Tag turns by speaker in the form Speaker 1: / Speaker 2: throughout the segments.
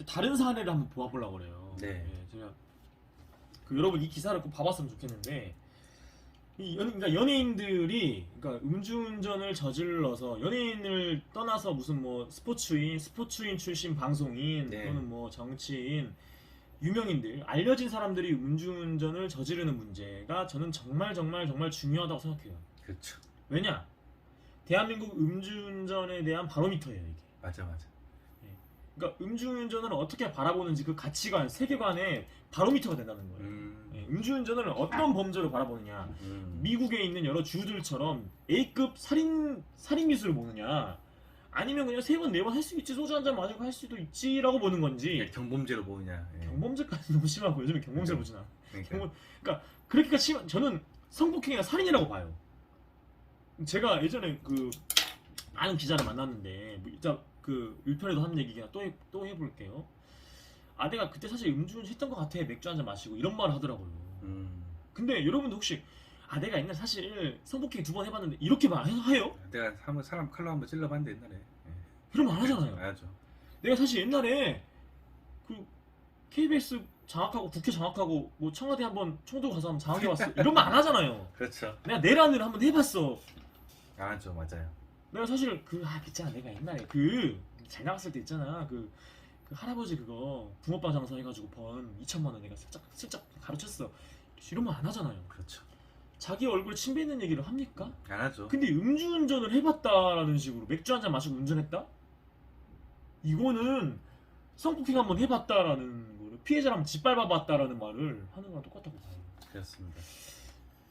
Speaker 1: 다른 사례를 한번 보아보려고 그래요.
Speaker 2: 네.
Speaker 1: 제가 여러분 이 기사를 꼭 봐봤으면 좋겠는데 그러니까 연예인들이 그러니까 음주운전을 저질러서 연예인을 떠나서 무슨 뭐 스포츠인 출신 방송인
Speaker 2: 네.
Speaker 1: 또는 뭐 정치인 유명인들 알려진 사람들이 음주운전을 저지르는 문제가 저는 정말 중요하다고 생각해요.
Speaker 2: 그렇죠.
Speaker 1: 왜냐? 대한민국 음주운전에 대한 바로미터예요 이게.
Speaker 2: 맞아.
Speaker 1: 그러니까 음주운전을 어떻게 바라보는지 그 가치관, 세계관의 바로미터가 된다는 거예요. 음주운전을 어떤 범죄로 바라보느냐. 미국에 있는 여러 주들처럼 A급 살인 미수를 보느냐, 아니면 그냥 3번 4번 할 수 있지, 소주 한 잔 마시고 할 수도 있지라고 보는 건지.
Speaker 2: 경범죄로 보느냐.
Speaker 1: 경범죄까지 너무 심하고 요즘에 경범죄 보지나.
Speaker 2: 그러니까.
Speaker 1: 그러니까 그렇게까지 심한, 저는 성폭행이나 살인이라고 봐요. 제가 예전에 그 아는 기자를 만났는데 일단 그 1편에도 한 얘기가 또 해볼게요. 내가 그때 사실 음주운전 했던 것 같아, 맥주 한잔 마시고 이런 말을 하더라고요. 근데 여러분도 혹시 내가 옛날에 사실 성폭행 2번 해봤는데 이렇게 해요?
Speaker 2: 내가 한번 사람 칼로 한번 찔러봤는데 옛날에.
Speaker 1: 그런 말 하잖아요.
Speaker 2: 알죠.
Speaker 1: 내가 사실 옛날에 그 KBS 장악하고 국회 장악하고 뭐 청와대 한번 총도 가서 한번 장악해봤어 이런 말 안 하잖아요.
Speaker 2: 그렇죠.
Speaker 1: 내가 내란을 한번 해봤어.
Speaker 2: 알죠, 맞아요.
Speaker 1: 내가 사실 있잖아, 내가 옛날에 잘 나갔을 때 있잖아, 그 할아버지 그거 붕어빵 장사 해가지고 번 2천만 원 내가 슬쩍 가르쳤어. 이런 말 안 하잖아요.
Speaker 2: 그렇죠.
Speaker 1: 자기 얼굴 침 뱉는 얘기를 합니까?
Speaker 2: 안 하죠.
Speaker 1: 근데 음주운전을 해봤다라는 식으로 맥주 한잔 마시고 운전했다? 이거는 성폭행 한번 해봤다라는 거를, 피해자를 한번 짓밟아봤다라는 말을 하는 거랑 똑같다고 봐요.
Speaker 2: 그렇습니다.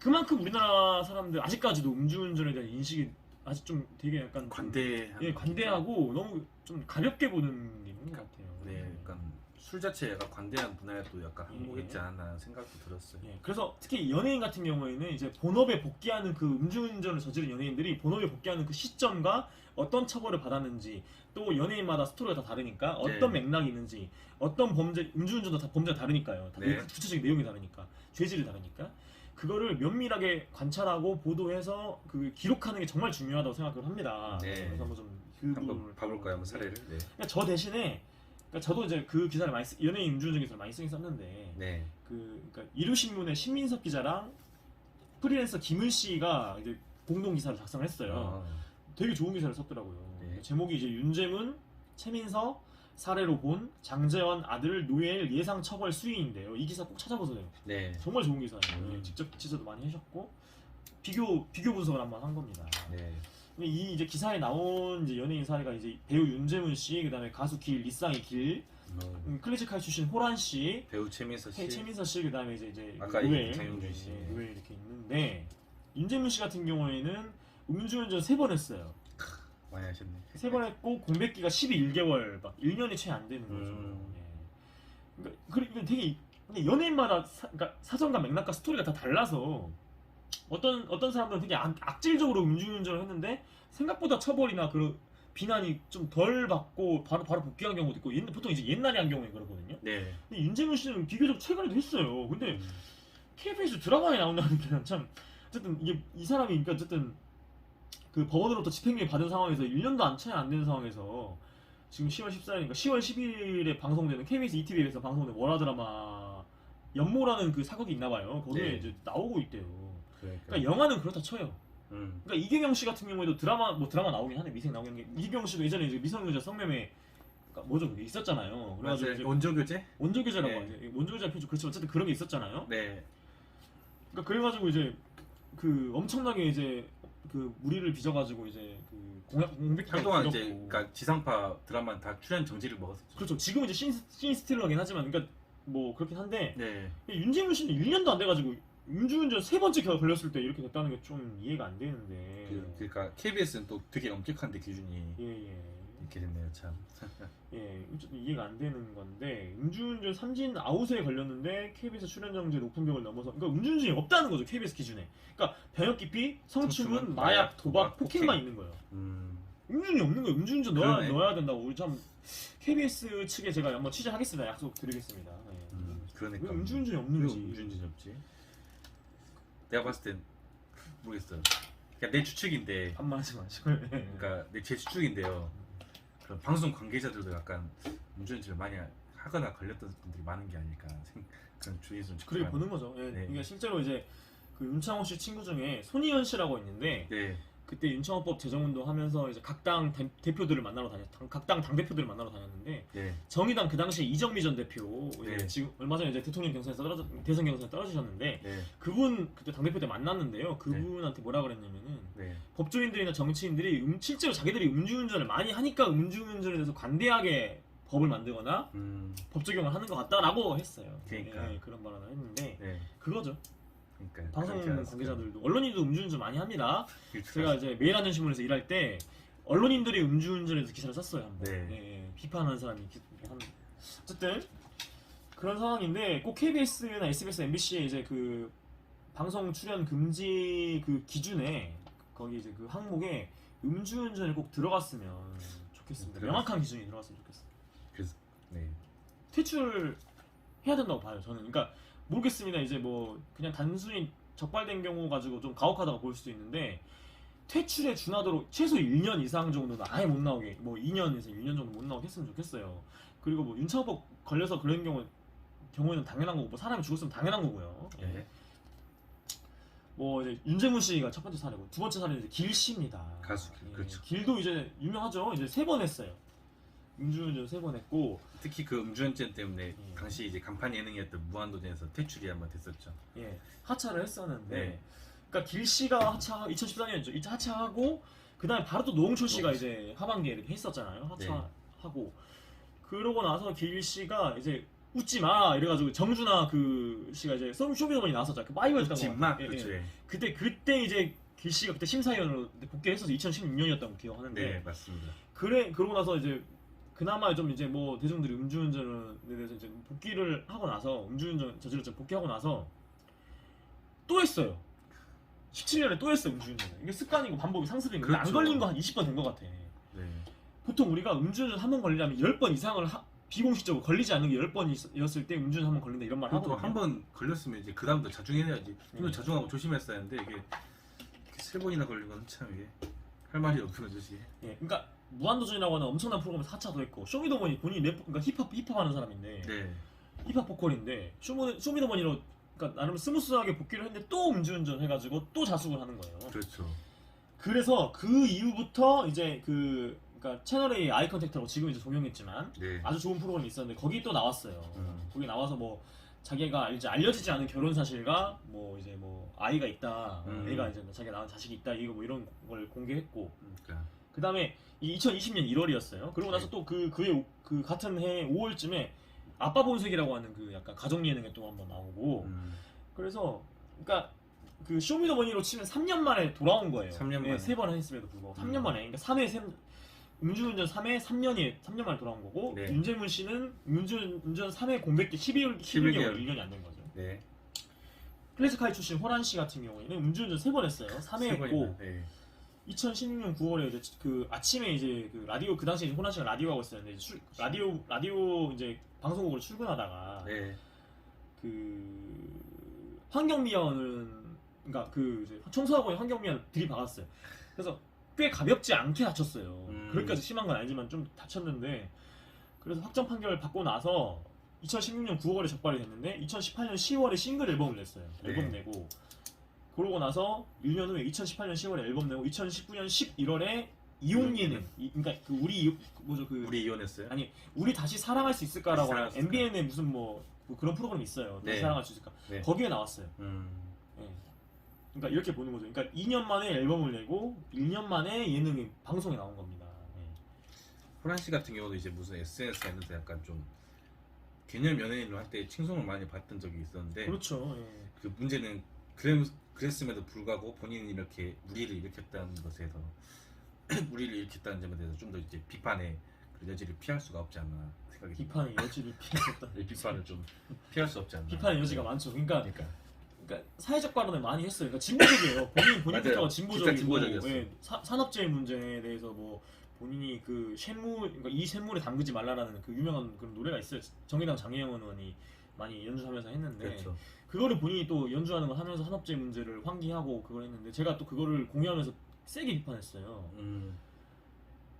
Speaker 1: 그만큼 우리나라 사람들 아직까지도 음주운전에 대한 인식이 아직 좀 되게 약간 관대하고 너무 좀 가볍게 보는 게 있는 것 같아요.
Speaker 2: 네, 약간 술 자체에 약간 관대한 문화에 또 약간 한몫했지 않았나 생각도 들었어요.
Speaker 1: 그래서 특히 연예인 같은 경우에는 이제 본업에 복귀하는 그 음주운전을 저지른 연예인들이 본업에 복귀하는 그 시점과 어떤 처벌을 받았는지, 또 연예인마다 스토리가 다 다르니까 어떤 맥락이 있는지, 어떤 범죄, 음주운전도 다 범죄가 다르니까요. 다 구체적인 내용이 다르니까, 죄질이 다르니까 그거를 면밀하게 관찰하고 보도해서 기록하는 게 정말 중요하다고 생각을 합니다. 그래서
Speaker 2: 한번 봐볼까요, 한번 사례를?
Speaker 1: 그러니까 저 대신에, 그러니까 저도 이제 그 기사를 연예인 음주운전 기사를 많이 쓰긴 썼는데, 그러니까 일요신문의 신민석 기자랑 프리랜서 김은 씨가 이제 공동 기사를 작성을 했어요. 되게 좋은 기사를 썼더라고요. 제목이 이제 윤재문, 최민석 사례로 본 장재원 아들 노예일 예상 처벌 수위인데요. 이 기사 꼭 찾아보세요. 정말 좋은 기사예요. 직접 지적도 많이 하셨고 비교 분석을 한번 한 겁니다. 이 이제 기사에 나온 이제 연예인 사례가 이제 배우 윤재문 씨, 그다음에 가수 리쌍이 클래식할 출신 호란 씨,
Speaker 2: 배우 최민서 씨,
Speaker 1: 그다음에 이제
Speaker 2: 아까 장용준 씨,
Speaker 1: 노예 이렇게 있는데, 윤재문 씨 같은 경우에는 음주운전 3번 했어요.
Speaker 2: 많이 하셨네.
Speaker 1: 3번 했고 공백기가 12개월, 막 1년이 채 안 되는 거죠. 그러니까 되게 연예인마다 그러니까 사정과 맥락과 스토리가 다 달라서 어떤 사람들은 되게 악질적으로 음주운전을 했는데 생각보다 처벌이나 비난이 좀 덜 받고 바로 복귀한 경우도 있고, 보통 이제 옛날에 한 경우에 그러거든요. 근데 윤재문 씨는 비교적 최근에도 했어요. 근데 KBS 드라마에 나온다는 게 참, 어쨌든 이 사람이 그러니까 어쨌든 그 법원으로부터 집행유예 받은 상황에서 1년도 채 안 되는 상황에서 지금 10월 14일이니까 10월 11일에 방송되는 KBS ETV에서 방송된 월화 드라마 연모라는 그 사극이 있나봐요. 거기에 이제 나오고 있대요. 그러니까 영화는 그렇다 쳐요. 그러니까 이경영 씨 같은 경우에도 드라마 나오긴 하네. 미생 나오긴 하는데, 이경영 씨도 예전에 이제 미성년자 성매매 뭐죠, 그게 있었잖아요. 그래가지고 이제 원조교제라고 하죠. 원조교제 표준, 그렇지만 어쨌든 그런 게 있었잖아요. 그러니까 그래가지고 이제 엄청나게 이제 무리를 빚어가지고 이제 공백
Speaker 2: 한동안 이제 그러니까 지상파 드라마 다 출연 정지를 먹었었죠.
Speaker 1: 그렇죠. 지금은 이제 신스틸러긴 하지만, 그러니까 뭐 그렇긴 한데, 윤재문 씨는 1년도 안 돼가지고 음주운전 3번째 걸렸을 때 이렇게 됐다는 게 좀 이해가 안 되는데.
Speaker 2: 그러니까 KBS는 또 되게 엄격한데 기준이 이렇게 됐네요, 참.
Speaker 1: 어쨌든 이해가 안 되는 건데, 음주운전 삼진 아웃에 걸렸는데 KBS 출연 정지 높은 벽을 넘어서, 그러니까 음주운전이 없다는 거죠, KBS 기준에. 그러니까 병역 기피, 성추문, 마약, 도박, 폭행만 있는 거예요. 음주운전이 없는 거예요. 음주운전 넣어야 된다고. 우리 참 KBS 측에 제가 한번 취재하겠습니다. 약속 드리겠습니다.
Speaker 2: 그러니까
Speaker 1: 왜 음주운전이 없는지.
Speaker 2: 음주운전이 없지? 내가 봤을 땐 모르겠어요. 그러니까 내 추측인데.
Speaker 1: 반말하지 마시고.
Speaker 2: 그러니까 제 추측인데요. 그런 방송 관계자들도 약간 운전지를 많이 하거나 걸렸던 분들이 많은 게 아닐까 그런 주의에서 좀
Speaker 1: 그렇게 보는 거죠. 예.
Speaker 2: 네.
Speaker 1: 그러니까 실제로 이제 그 윤창호 씨 친구 중에 손희연 씨라고 있는데
Speaker 2: 네.
Speaker 1: 그때 윤창호법 제정운동 하면서 이제 각 당 대표들을 만나러 각 당 대표들을 만나러 다녔는데
Speaker 2: 네.
Speaker 1: 정의당 그 당시에 이정미 전 대표 이제
Speaker 2: 네.
Speaker 1: 지금 얼마 전에 이제 대통령 경선에서 대선 경선에 떨어지셨는데
Speaker 2: 네.
Speaker 1: 그분 그때 당 대표 때 만났는데요. 그분한테 뭐라 그랬냐면은
Speaker 2: 네.
Speaker 1: 법조인들이나 정치인들이 실제로 자기들이 음주운전을 많이 하니까 음주운전에 대해서 관대하게 법을 만들거나 법 적용을 하는 것 같다라고 했어요.
Speaker 2: 그러니까.
Speaker 1: 예, 그런 발언을 했는데
Speaker 2: 네.
Speaker 1: 그거죠.
Speaker 2: 그러니까
Speaker 1: 방송
Speaker 2: 그렇지 않았을까.
Speaker 1: 관계자들도 언론인도 음주운전 많이 합니다.
Speaker 2: 그렇죠.
Speaker 1: 제가 이제 매일한전신문에서 일할 때 언론인들이 음주운전에 대해서 기사를 썼어요. 한번.
Speaker 2: 네.
Speaker 1: 예, 비판하는 사람이 한 어쨌든 그런 상황인데 꼭 KBS나 SBS, MBC에 이제 그 방송 출연 금지 그 기준에 거기 이제 그 항목에 음주운전이 꼭 들어갔으면 좋겠습니다. 명확한 기준이 들어갔으면 좋겠어요.
Speaker 2: 그래서 네.
Speaker 1: 퇴출해야 된다고 봐요. 저는. 그러니까 모르겠습니다. 이제 뭐 그냥 단순히 적발된 경우 가지고 좀 가혹하다고 볼 수도 있는데 퇴출에 준하도록 최소 1년 이상 정도는 아예 못 나오게 뭐 2년에서 1년 정도 못 나오게 했으면 좋겠어요. 그리고 뭐 윤창호법 걸려서 그런 경우에는 당연한 거고 뭐 사람이 죽었으면 당연한 거고요. 예.
Speaker 2: 네.
Speaker 1: 뭐 이제 윤재문 씨가 첫 번째 사례고 두 번째 사례는 이제 길 씨입니다.
Speaker 2: 가수
Speaker 1: 예.
Speaker 2: 그렇죠.
Speaker 1: 길도 이제 유명하죠. 이제 3번 했어요. 음주운전 3번 했고
Speaker 2: 특히 그 음주운전 때문에
Speaker 1: 예.
Speaker 2: 당시 이제 간판 예능이었던 무한도전에서 퇴출이 한번 됐었죠.
Speaker 1: 예, 하차를 했었는데,
Speaker 2: 네.
Speaker 1: 그러니까 길 씨가 2014년이었죠. 이차 하차하고 그 다음에 바로 또 노홍철 씨가 이제 하반기에 이렇게 했었잖아요. 하차하고 그러고 나서 길 씨가 이제 웃지 마 이래가지고 정준하 그 씨가 이제 쇼미더머니 나왔었죠. 그 파이브였던 거.
Speaker 2: 마 그렇죠. 예.
Speaker 1: 그때 이제 길 씨가 그때 심사위원으로 복귀를 했어서 2016년이었던 거 기억하는데.
Speaker 2: 네, 맞습니다.
Speaker 1: 그러고 나서 이제 그나마 좀 이제 뭐 대중들이 음주운전에 대해서 이제 복귀를 하고 나서 음주운전 저질렀죠. 복귀하고 나서 또 했어요. 17년에 또 했어요. 음주운전. 이게 습관이고 반복이 상습인 거예요. 안
Speaker 2: 그렇죠.
Speaker 1: 걸린 거 한 20번 된 것 같아.
Speaker 2: 네.
Speaker 1: 보통 우리가 음주운전 한 번 걸리려면 10번 이상을 비공식적으로 걸리지 않는 게 10번이었을 때 음주운전 한 번 걸린다 이런 말 하거든요.
Speaker 2: 한번 걸렸으면 이제 그 다음부터 자중해야지. 좀 더 자중하고 조심했어야 하는데 이게 3번이나 걸린 건 참 이게 할 말이 없는 거지.
Speaker 1: 예, 그러니까 무한도전이라고 하는 엄청난 프로그램에서 하차도 했고 쇼미더머니 본인이 그러니까 힙합하는 사람인데
Speaker 2: 네.
Speaker 1: 힙합 보컬인데 쇼미더머니로 그러니까 나름 스무스하게 복귀를 했는데 또 음주운전 해가지고 또 자숙을 하는 거예요.
Speaker 2: 그렇죠.
Speaker 1: 그래서 그 이후부터 이제 그러니까 채널A 아이 컨택트라고 지금 이제 종영했지만
Speaker 2: 네.
Speaker 1: 아주 좋은 프로그램이 있었는데 거기 또 나왔어요. 거기 나와서 뭐 자기가 이제 알려지지 않은 결혼 사실과 뭐 이제 뭐 아이가 있다, 애가 이제 자기가 낳은 자식이 있다 이거 뭐 이런 걸 공개했고.
Speaker 2: 그러니까.
Speaker 1: 그 다음에 2020년 1월이었어요. 그러고 나서 또 그 같은 해 5월쯤에 아빠 본색이라고 하는 그 약간 가족 예능에 또 한번 나오고. 그래서 그러니까 그 쇼미더머니로 치면 3년 만에 돌아온 거예요.
Speaker 2: 3년 만에.
Speaker 1: 3번 했음에도 불구하고 3년 만에. 그러니까 3회 음주운전 3회 3년 만에 돌아온 거고.
Speaker 2: 네.
Speaker 1: 윤재문 씨는 음주운전 3회 공백기 11개월 1년이 안 된 거죠.
Speaker 2: 네.
Speaker 1: 클래식하이 출신 호란 씨 같은 경우에는 음주운전 3번 했어요. 3회 했고.
Speaker 2: 네.
Speaker 1: 2016년 9월에 이제 그 아침에 이제 그 라디오 그 당시에 호란 씨가 라디오 하고 있었는데 이제 라디오 이제 방송국으로 출근하다가
Speaker 2: 네.
Speaker 1: 그 환경미화원은 그러니까 그 이제 청소하고 있는 환경미화를 들이박았어요. 그래서 꽤 가볍지 않게 다쳤어요. 그렇게까지 심한 건 아니지만 좀 다쳤는데 그래서 확정 판결을 받고 나서 2016년 9월에 적발이 됐는데 2018년 10월에 싱글 앨범을 냈어요. 앨범 내고 그러고 나서 1년 후에 2018년 10월에 앨범 내고 2019년 11월에 이혼 예능 그러니까 그
Speaker 2: 우리 이혼했어요?
Speaker 1: 아니 우리 다시 사랑할 수 있을까라고 하는
Speaker 2: 사랑할 수 있을까?
Speaker 1: MBN에 무슨 뭐 그런 프로그램이 있어요. 다시
Speaker 2: 네.
Speaker 1: 사랑할 수 있을까?
Speaker 2: 네.
Speaker 1: 거기에 나왔어요. 예. 그러니까 이렇게 보는 거죠. 그러니까 2년 만에 앨범을 내고 1년 만에 예능이 방송에 나온 겁니다. 예.
Speaker 2: 호란 씨 같은 경우도 이제 무슨 SNS 하면서 약간 좀 개념 연예인으로 할 때 칭송을 많이 받던 적이 있었는데
Speaker 1: 그렇죠. 예.
Speaker 2: 그 문제는 그랬음에도 불구하고 본인이 이렇게 무리를 일으켰다는 것에서 무리를 일으켰다는 점에 대해서 좀 더 이제 비판의 그 여지를 피할 수가 없지 않나 생각이
Speaker 1: 비판의 여지를 피했었다.
Speaker 2: 비판을 좀 피할 수 없지 않나.
Speaker 1: 비판의 여지가 많죠.
Speaker 2: 그러니까
Speaker 1: 사회적 발언을 많이 했어요. 그러니까 진보적이에요. 본인
Speaker 2: 맞아요.
Speaker 1: 부터가
Speaker 2: 진짜
Speaker 1: 진보적이고
Speaker 2: 진보적이었어요.
Speaker 1: 예, 산업재해 문제에 대해서 뭐 본인이 그 그러니까 이 쇳물에 담그지 말라라는 그 유명한 그런 노래가 있어요. 정의당 장혜영 의원이 많이 연주하면서 했는데
Speaker 2: 그렇죠.
Speaker 1: 그거를 본인이 또 연주하는 걸 하면서 산업재해 문제를 환기하고 그걸 했는데 제가 또 그거를 공유하면서 세게 비판했어요.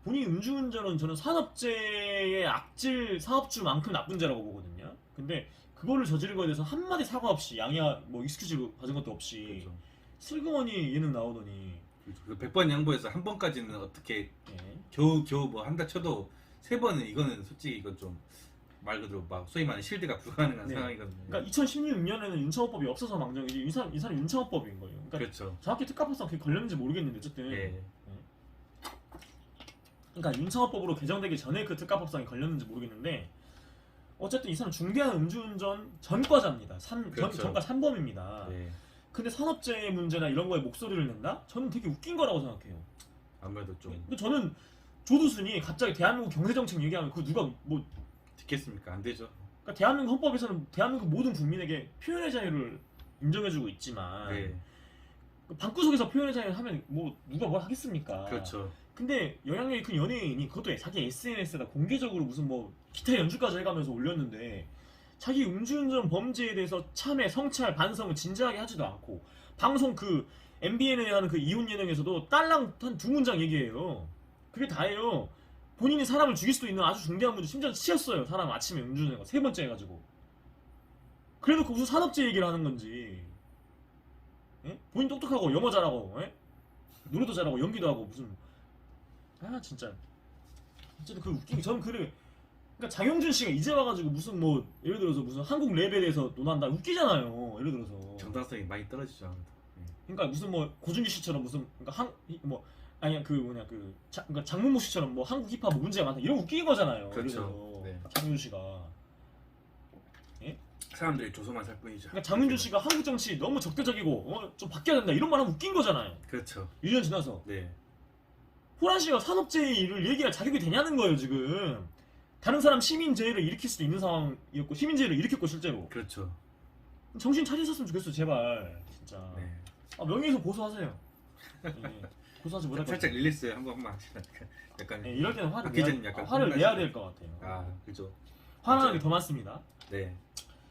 Speaker 1: 본인 음주운전은 저는 산업재해의 악질 사업주만큼 나쁜 죄라고 보거든요. 근데 그거를 저지른 거에 대해서 한마디 사과 없이 양해야 뭐 익스큐즈 받은 것도 없이
Speaker 2: 그렇죠.
Speaker 1: 슬그머니 예능 나오더니
Speaker 2: 그 100번 양보해서 한 번까지는 어떻게
Speaker 1: 예.
Speaker 2: 겨우 뭐 한다 쳐도 3번은 이거는 솔직히 이건 좀 말 그대로 막 소위 말하는 실드가 불가능한
Speaker 1: 네.
Speaker 2: 상황이거든요.
Speaker 1: 그러니까 2016년에는 윤창호법이 없어서 망정이지 이 사람 윤창호법인 거예요. 그러니까
Speaker 2: 그렇죠.
Speaker 1: 정확히 특가법상 그게 걸렸는지 모르겠는데 어쨌든
Speaker 2: 예.
Speaker 1: 그러니까 윤창호법으로 개정되기 전에 그 특가법상이 걸렸는지 모르겠는데 어쨌든 이 사람 중대한 음주운전 전과자입니다.
Speaker 2: 그렇죠.
Speaker 1: 전과 3범입니다.
Speaker 2: 예.
Speaker 1: 근데 산업재해 문제나 이런 거에 목소리를 낸다? 저는 되게 웃긴 거라고 생각해요.
Speaker 2: 아무래도 좀
Speaker 1: 근데 저는 조두순이 갑자기 대한민국 경제정책 얘기하면 그 누가 뭐
Speaker 2: 듣겠습니까? 안 되죠.
Speaker 1: 그러니까 대한민국 헌법에서는 대한민국 모든 국민에게 표현의 자유를 인정해주고 있지만
Speaker 2: 네.
Speaker 1: 그 방구석에서 표현의 자유를 하면 뭐 누가 뭘 하겠습니까?
Speaker 2: 그렇죠.
Speaker 1: 근데 영향력이 큰 연예인이 그것도 자기 SNS에다 공개적으로 무슨 뭐 기타 연주까지 해가면서 올렸는데 자기 음주운전 범죄에 대해서 참회, 성찰, 반성을 진지하게 하지도 않고 방송 그 MBN에 하는 그 이혼 예능에서도 딸랑 한 2문장 얘기해요. 그게 다예요. 본인이 사람을 죽일 수도 있는 아주 중대한 문제, 심지어 치였어요. 사람 아침에 음주운전 3번째 해가지고. 그래놓고 무슨 산업재 얘기를 하는 건지. 예? 본인 똑똑하고 영어 잘하고 예? 노래도 잘하고 연기도 하고 무슨 아 진짜 어쨌든 그 웃긴 게 저는 그래. 그러니까 장영준 씨가 이제 와가지고 무슨 뭐 예를 들어서 무슨 한국 랩에 대해서 논한다 웃기잖아요. 예를 들어서.
Speaker 2: 정당성이 많이 떨어지죠. 아무래도. 예.
Speaker 1: 그러니까 무슨 뭐 고준기 씨처럼 무슨 그러니까 뭐 아니야 그 뭐냐 그러니까 장문모 씨처럼 뭐 한국 힙합 뭐 문제가 많다 이런 웃긴 거잖아요.
Speaker 2: 그렇죠.
Speaker 1: 예를
Speaker 2: 네.
Speaker 1: 들어서 장윤준 씨가.
Speaker 2: 사람들이 조소만 살 뿐이죠.
Speaker 1: 그러니까 장윤준 씨가 한국 정치 너무 적대적이고 좀 바뀌어야 된다 이런 말 하면 웃긴 거잖아요.
Speaker 2: 그렇죠.
Speaker 1: 1년 지나서.
Speaker 2: 네.
Speaker 1: 호란 씨가 산업재해 일을 얘기할 자격이 되냐는 거예요 지금. 다른 사람 시민재해를 일으킬 수도 있는 상황이었고 시민재해를 일으켰고 실제로.
Speaker 2: 그렇죠.
Speaker 1: 정신 차리셨으면 좋겠어 제발 진짜.
Speaker 2: 네.
Speaker 1: 아, 명예훼손 고소하세요. 예, 고소하지 못할 것
Speaker 2: 살짝
Speaker 1: 같아요.
Speaker 2: 릴리스 한 번만 하시면 약간
Speaker 1: 예, 이럴 때는 화를,
Speaker 2: 기자님 약간
Speaker 1: 화를 내야 될 것 같아요.
Speaker 2: 아 그죠.
Speaker 1: 화나는 게 더 많습니다.
Speaker 2: 네.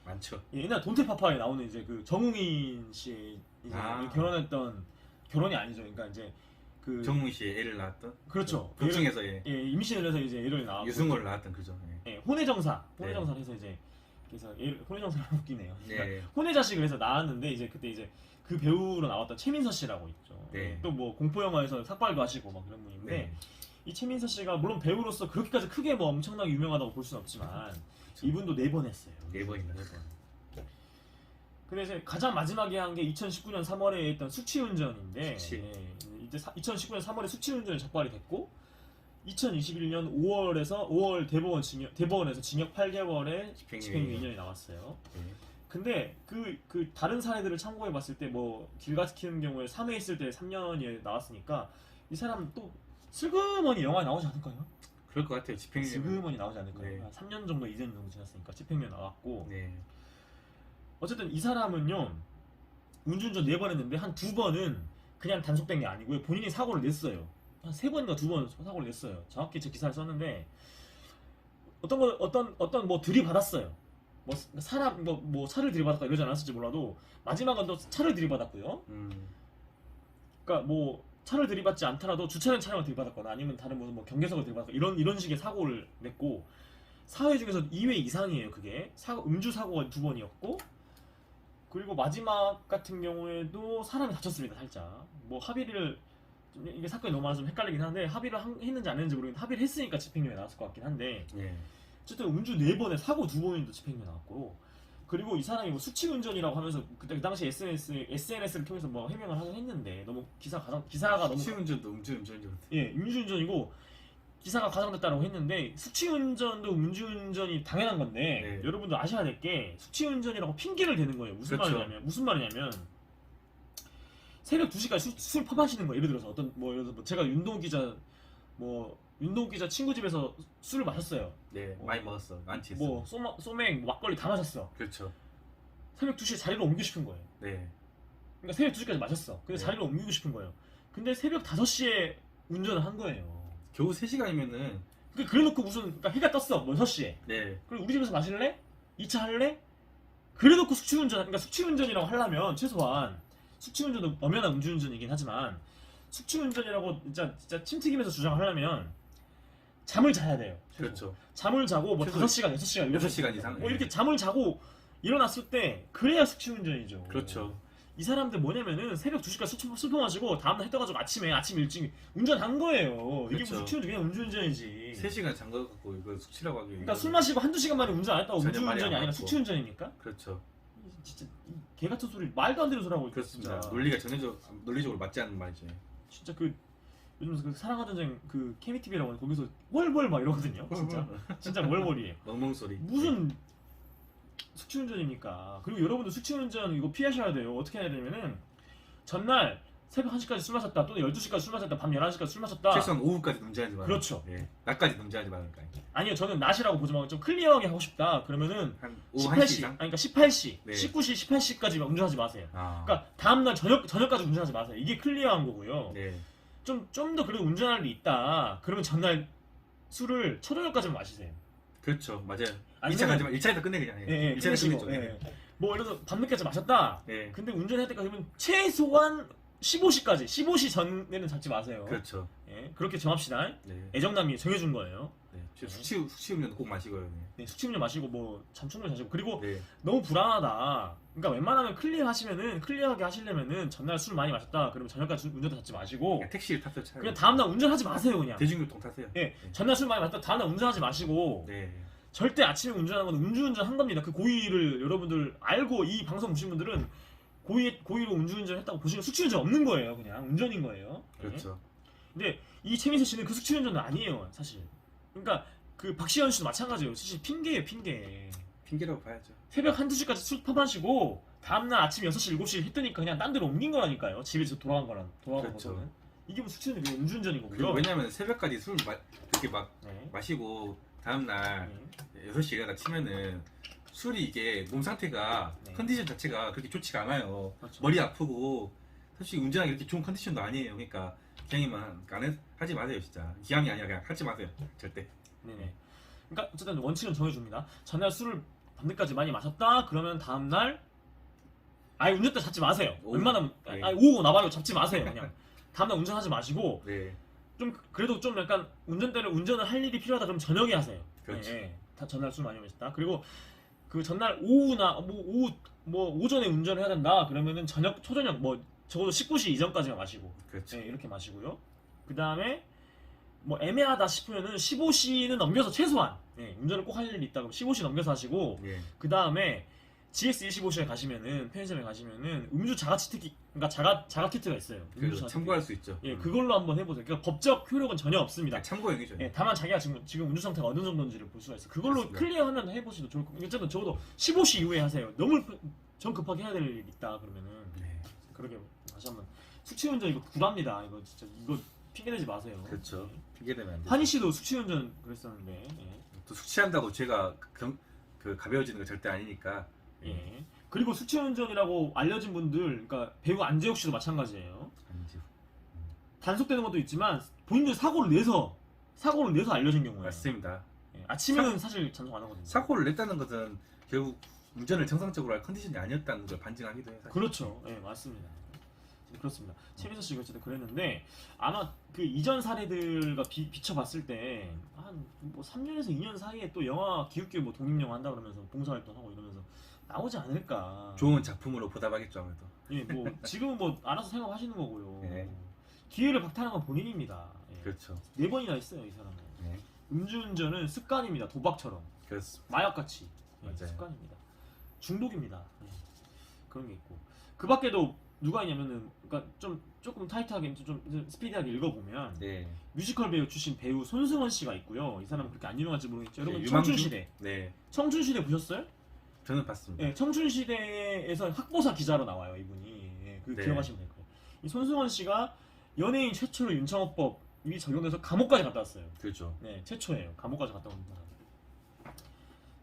Speaker 2: 많죠.
Speaker 1: 예, 옛날 돈테파파에 나오는 이제 그 정웅인 씨 이제 결혼했던 결혼이 아니죠. 그러니까 이제 그
Speaker 2: 정웅 씨의 애를 낳았던.
Speaker 1: 그렇죠.
Speaker 2: 극중에서 예.
Speaker 1: 예, 임신을 해서 이제 애를 낳았고
Speaker 2: 유승호를 낳았던 그죠. 예.
Speaker 1: 예, 혼외정사를 해서 이제 그래서 혼외정사를 웃기네요.
Speaker 2: 네.
Speaker 1: 혼외자식을 해서 낳았는데 이제 그때 이제 그 배우로 나왔던 최민서 씨라고 있죠.
Speaker 2: 네.
Speaker 1: 또 뭐 공포 영화에서 삭발도 하시고 막 그런 분인데
Speaker 2: 네.
Speaker 1: 이 최민서 씨가 물론 배우로서 그렇게까지 크게 뭐 엄청나게 유명하다고 볼 수는 없지만 이분도 4번 했어요.
Speaker 2: 4번이나.
Speaker 1: 4번. 근데 이제 가장 마지막에 한 게 2019년 3월에 했던 수치운전인데
Speaker 2: 수치.
Speaker 1: 예, 이제 2019년 3월에 수치운전이 적발이 됐고 2021년 5월 대법원에서 징역 8개월에 집행유예 2년이 나왔어요.
Speaker 2: 네.
Speaker 1: 근데 그 다른 사례들을 참고해 봤을 때 뭐 길가스 키우는 경우에 3회 했을 때 3년이 나왔으니까 이 사람 또 슬그머니 영화에 나오지 않을까요?
Speaker 2: 그럴 것 같아요. 집행유예.
Speaker 1: 슬그머니 나오지 않을까요?
Speaker 2: 네.
Speaker 1: 한 3년 정도 2년 정도 지났으니까 집행유예 나왔고
Speaker 2: 네.
Speaker 1: 어쨌든 이 사람은요 음주운전 4번 했는데 한 2번은 그냥 단속된 게 아니고요 본인이 사고를 냈어요. 한 3번인가 2번 사고를 냈어요. 정확히 제 기사를 썼는데 어떤 뭐 들이받았어요. 뭐 사람 뭐 차를 들이받았다 이러지 않았을지 몰라도 마지막은 또 차를 들이받았고요. 그러니까 뭐 차를 들이받지 않더라도 주차된 차량을 들이받았거나 아니면 다른 무슨 뭐 경계석을 들이받았거나 이런 식의 사고를 냈고 4회 중에서 2회 이상이에요. 그게 음주 사고가 2번이었고 그리고 마지막 같은 경우에도 사람이 다쳤습니다. 살짝 뭐 합의를 이게 사건이 너무 많아서 좀 헷갈리긴 한데 합의를 했는지 안 했는지 모르겠는데 합의를 했으니까 집행유예 나왔을 것 같긴 한데
Speaker 2: 네.
Speaker 1: 어쨌든 음주 4번에 사고 2번인도 집행유예 나왔고 그리고 이 사람이 뭐 수치운전이라고 하면서 그 당시 SNS를 통해서 뭐 해명을 하긴 했는데 너무 기사가 너무
Speaker 2: 수치운전도 음주운전이죠.
Speaker 1: 예 음주운전이고 기사가 가장됐다고 했는데 수치운전도 음주운전이 당연한 건데
Speaker 2: 네.
Speaker 1: 여러분도 아셔야 될 게 수치운전이라고 핑계를 대는 거예요. 무슨
Speaker 2: 그렇죠.
Speaker 1: 말이냐면 새벽 2시까지 술 퍼마시는 거예요. 예를 들어서 예를 들어서 제가 윤동욱 기자 친구 집에서 술을 마셨어요.
Speaker 2: 네. 많이 먹었어. 많지 했어.
Speaker 1: 뭐 소맥 막걸리 다 마셨어.
Speaker 2: 그렇죠.
Speaker 1: 새벽 2시에 자리를 옮기고 싶은 거예요.
Speaker 2: 네.
Speaker 1: 그러니까 새벽 2시까지 마셨어. 근데
Speaker 2: 네.
Speaker 1: 자리를 옮기고 싶은 거예요. 근데 새벽 5시에 운전을 한 거예요.
Speaker 2: 겨우 3시간이면은
Speaker 1: 그래놓고 그러니까 해가 떴어. 뭐 6시에.
Speaker 2: 네.
Speaker 1: 그리고 우리 집에서 마실래? 2차 할래? 그래놓고 그러니까 숙취운전이라고 하려면 최소한 숙취운전도 엄연한 음주운전이긴 하지만 숙취운전이라고 진짜 침튀기면서 주장하려면 잠을 자야 돼요. 최소.
Speaker 2: 그렇죠.
Speaker 1: 잠을 자고 뭐
Speaker 2: 최소
Speaker 1: 5시간, 6시간,
Speaker 2: 6시간 이상.
Speaker 1: 뭐 이렇게 잠을 자고 일어났을 때 그래야 숙취 운전이죠.
Speaker 2: 그렇죠.
Speaker 1: 이 사람들 뭐냐면은 새벽 2시까지 술 퍼마시고 다음날 해 떠가지고 아침 일찍 운전한 거예요. 이게
Speaker 2: 그렇죠.
Speaker 1: 무슨 숙취 운전, 그냥 음주운전이지.
Speaker 2: 3시간 잠가갖고 이거 숙취라고 하기.
Speaker 1: 그러니까 술 마시고 한두 시간 만에 운전 안 했다고
Speaker 2: 전혀 말이
Speaker 1: 음주운전이
Speaker 2: 안
Speaker 1: 아니라
Speaker 2: 맞고.
Speaker 1: 숙취 운전입니까?
Speaker 2: 그렇죠.
Speaker 1: 진짜 개 같은 소리, 말도 안 되는 소리 하고 있고
Speaker 2: 그렇습니다.
Speaker 1: 진짜.
Speaker 2: 논리가 논리적으로 맞지 않는 말이죠.
Speaker 1: 진짜 그 요즘 그 사랑하는 전쟁 그 케미TV라고 하는 거기서 월월 막 이러거든요. 진짜 월월이에요.
Speaker 2: 멍멍 소리.
Speaker 1: 무슨 숙취운전입니까? 그리고 여러분들 숙취운전 이거 피하셔야 돼요. 어떻게 해야 되냐면은 전날 새벽 1시까지 술 마셨다 또는 12시까지 술 마셨다 밤 11시까지 술 마셨다
Speaker 2: 최소한 오후까지 문제하지 마.
Speaker 1: 그렇죠.
Speaker 2: 예. 낮까지 문제하지 말니까.
Speaker 1: 아니요 저는 낮이라고 보지 말고 좀 클리어하게 하고 싶다 그러면은
Speaker 2: 한 오후
Speaker 1: 18시
Speaker 2: 1시 이상.
Speaker 1: 아니 그러니까 18시
Speaker 2: 네.
Speaker 1: 19시 18시까지 운전하지 마세요.
Speaker 2: 아.
Speaker 1: 그러니까 다음날 저녁까지 운전하지 마세요. 이게 클리어한 거고요.
Speaker 2: 네.
Speaker 1: 좀 더 그래도 운전할 일이 있다 그러면 전날 술을 초저녁까지만 마시세요.
Speaker 2: 그렇죠. 맞아요.
Speaker 1: 아니면-
Speaker 2: 2차 가지만 1차에서 끝내 그냥.
Speaker 1: 예,
Speaker 2: 1차에서
Speaker 1: 끊으시고,
Speaker 2: 끝내죠.
Speaker 1: 예. 뭐 예를 들어서 밤늦게까지 마셨다
Speaker 2: 네.
Speaker 1: 근데 운전할 때까지 하면 최소한 15시까지 15시 전에는 잡지 마세요.
Speaker 2: 그렇죠.
Speaker 1: 예, 그렇게 정합시다.
Speaker 2: 네.
Speaker 1: 애정남이 정해준 거예요.
Speaker 2: 네. 숙취 음료는 꼭 마시고요. 네.
Speaker 1: 네, 숙취음료 마시고 뭐 잠충물 자시고 그리고
Speaker 2: 네.
Speaker 1: 너무 불안하다. 그러니까 웬만하면 클리어하게 하시려면은 전날 술 많이 마셨다. 그러면 저녁까지 운전도 잡지 마시고
Speaker 2: 그냥 택시를 탔어요. 차라리.
Speaker 1: 그냥 다음날 운전하지 마세요 그냥.
Speaker 2: 대중교통 타세요.
Speaker 1: 예, 전날 술 많이 마셨다. 다음날 운전하지 마시고
Speaker 2: 네.
Speaker 1: 절대 아침에 운전하는 건 음주운전 한 겁니다. 그 고의를 여러분들 알고 이 방송 보신 분들은 고의로 음주운전 했다고 보시면 숙취운전 없는 거예요. 그냥 운전인 거예요. 예.
Speaker 2: 그렇죠.
Speaker 1: 근데 이 최민수 씨는 그 숙취운전은 아니에요, 사실. 그러니까 그 박시현 씨도 마찬가지예요. 사실 핑계예요, 핑계.
Speaker 2: 핑계라고 봐야죠.
Speaker 1: 새벽 1~2시까지 술 퍼마시고 다음날 아침 6시, 7시 했더니까 그냥 딴 데로 옮긴 거라니까요. 집에서 돌아간
Speaker 2: 그렇죠.
Speaker 1: 거는. 이게 뭐 숙취운전, 그게 음주운전인
Speaker 2: 그리고
Speaker 1: 거고요.
Speaker 2: 왜냐면 새벽까지 술 그렇게 막
Speaker 1: 네.
Speaker 2: 마시고 다음날
Speaker 1: 네.
Speaker 2: 6시에 일어나 치면은 술이 이게 몸 상태가
Speaker 1: 네.
Speaker 2: 컨디션 자체가 그렇게 좋지가 않아요.
Speaker 1: 그렇죠.
Speaker 2: 머리 아프고 사실 운전하기 이렇게 좋은 컨디션도 아니에요. 그러니까 기왕이면 하지 마세요 진짜. 기왕이 아니라 그냥 하지 마세요 절대.
Speaker 1: 네네. 그러니까 어쨌든 원칙은 정해줍니다. 전날 술을 밤늦까지 많이 마셨다 그러면 다음날 아예 운전대 잡지 마세요.
Speaker 2: 오후.
Speaker 1: 웬만하면
Speaker 2: 네.
Speaker 1: 아예 오후 나발이고 잡지 마세요. 그냥 다음날 운전하지 마시고
Speaker 2: 네.
Speaker 1: 좀 그래도 좀 약간 운전을 할 일이 필요하다 그러면 저녁에 하세요.
Speaker 2: 그렇지.
Speaker 1: 예, 다 전날 술 많이 마셨다. 그리고 그 전날 오후나 뭐 오전에 운전을 해야 된다 그러면은 초저녁 뭐 적어도 19시 이전까지만 마시고
Speaker 2: 그렇죠.
Speaker 1: 예, 이렇게 마시고요. 그 다음에 뭐 애매하다 싶으면은 15시는 넘겨서 최소한 운전을 꼭 할 일이 있다 그러면 15시 넘겨서 하시고
Speaker 2: 예.
Speaker 1: 그 다음에 GS115시에 가시면은 편의점에 가시면은 음주 자가치 특기 그러니까 자가 키트가 있어요. 음주
Speaker 2: 그래서
Speaker 1: 자가
Speaker 2: 참고할 수 있죠.
Speaker 1: 예, 그걸로 한번 해보세요. 그러니까 법적 효력은 전혀 없습니다.
Speaker 2: 참고용이죠.
Speaker 1: 예, 다만 자기가 지금 운주 상태가 어느 정도인지를 볼 수가 있어. 그걸로
Speaker 2: 그렇습니다.
Speaker 1: 클리어하면 해보시도 좋을 거고. 어쨌든 적어도 15시 이후에 하세요. 너무 전 급하게 해야 될 일이 있다 그러면은
Speaker 2: 네.
Speaker 1: 그러게 다시 한번 숙취운전 이거 구랍니다. 이거 진짜 이거 핑계대지 마세요.
Speaker 2: 그렇죠.
Speaker 1: 예.
Speaker 2: 핑계대면 안 돼.
Speaker 1: 한희 씨도 숙취운전 그랬었는데.
Speaker 2: 또 숙취한다고 제가 그 가벼워지는 거 절대 아니니까.
Speaker 1: 예. 예. 그리고 숙취운전이라고 알려진 분들, 그러니까 배우 안재욱 씨도 마찬가지예요.
Speaker 2: 아니지.
Speaker 1: 단속되는 것도 있지만 본인들 사고를 내서 알려진 경우에.
Speaker 2: 맞습니다.
Speaker 1: 예. 아침에는 사실 단속 안 하거든요.
Speaker 2: 사고를 냈다는 것은 결국 운전을 정상적으로 할 컨디션이 아니었다는 걸 반증하기도 해요. 사실.
Speaker 1: 그렇죠. 예, 맞습니다. 그렇습니다. 최민서 씨가 어쨌든 그랬는데 아마 그 이전 사례들과 비춰봤을 때 한 뭐 3년에서 2년 사이에 또 영화 기웃기웃 뭐 독립영화 한다 그러면서 봉사활동하고 이러면서 나오지 않을까.
Speaker 2: 좋은 작품으로 보답하겠죠 아무래도.
Speaker 1: 예, 뭐 지금은 뭐 알아서 생각하시는 거고요.
Speaker 2: 네.
Speaker 1: 기회를 박탈한 건 본인입니다. 예.
Speaker 2: 그렇죠.
Speaker 1: 4번이나 했어요 이 사람은.
Speaker 2: 네.
Speaker 1: 음주운전은 습관입니다. 도박처럼
Speaker 2: 그렇습니다.
Speaker 1: 마약같이 예,
Speaker 2: 맞아요.
Speaker 1: 습관입니다. 중독입니다. 예. 그런 게 있고 그 밖에도 누가 있냐면은 그러니까 조금 타이트하게 좀 스피디하게 읽어보면
Speaker 2: 네.
Speaker 1: 뮤지컬 배우 출신 배우 손승헌 씨가 있고요. 이 사람은 그렇게 안 유명할지 모르겠죠. 여러분
Speaker 2: 유망주?
Speaker 1: 청춘시대.
Speaker 2: 네.
Speaker 1: 청춘시대 보셨어요?
Speaker 2: 저는 봤습니다.
Speaker 1: 예, 청춘시대에서 학보사 기자로 나와요 이분이. 예, 그
Speaker 2: 네.
Speaker 1: 기억하시면 될 거예요. 이 손승헌 씨가 연예인 최초로 윤창호법이 적용돼서 감옥까지 갔다 왔어요.
Speaker 2: 그렇죠.
Speaker 1: 네, 최초예요. 감옥까지 갔다 온 사람.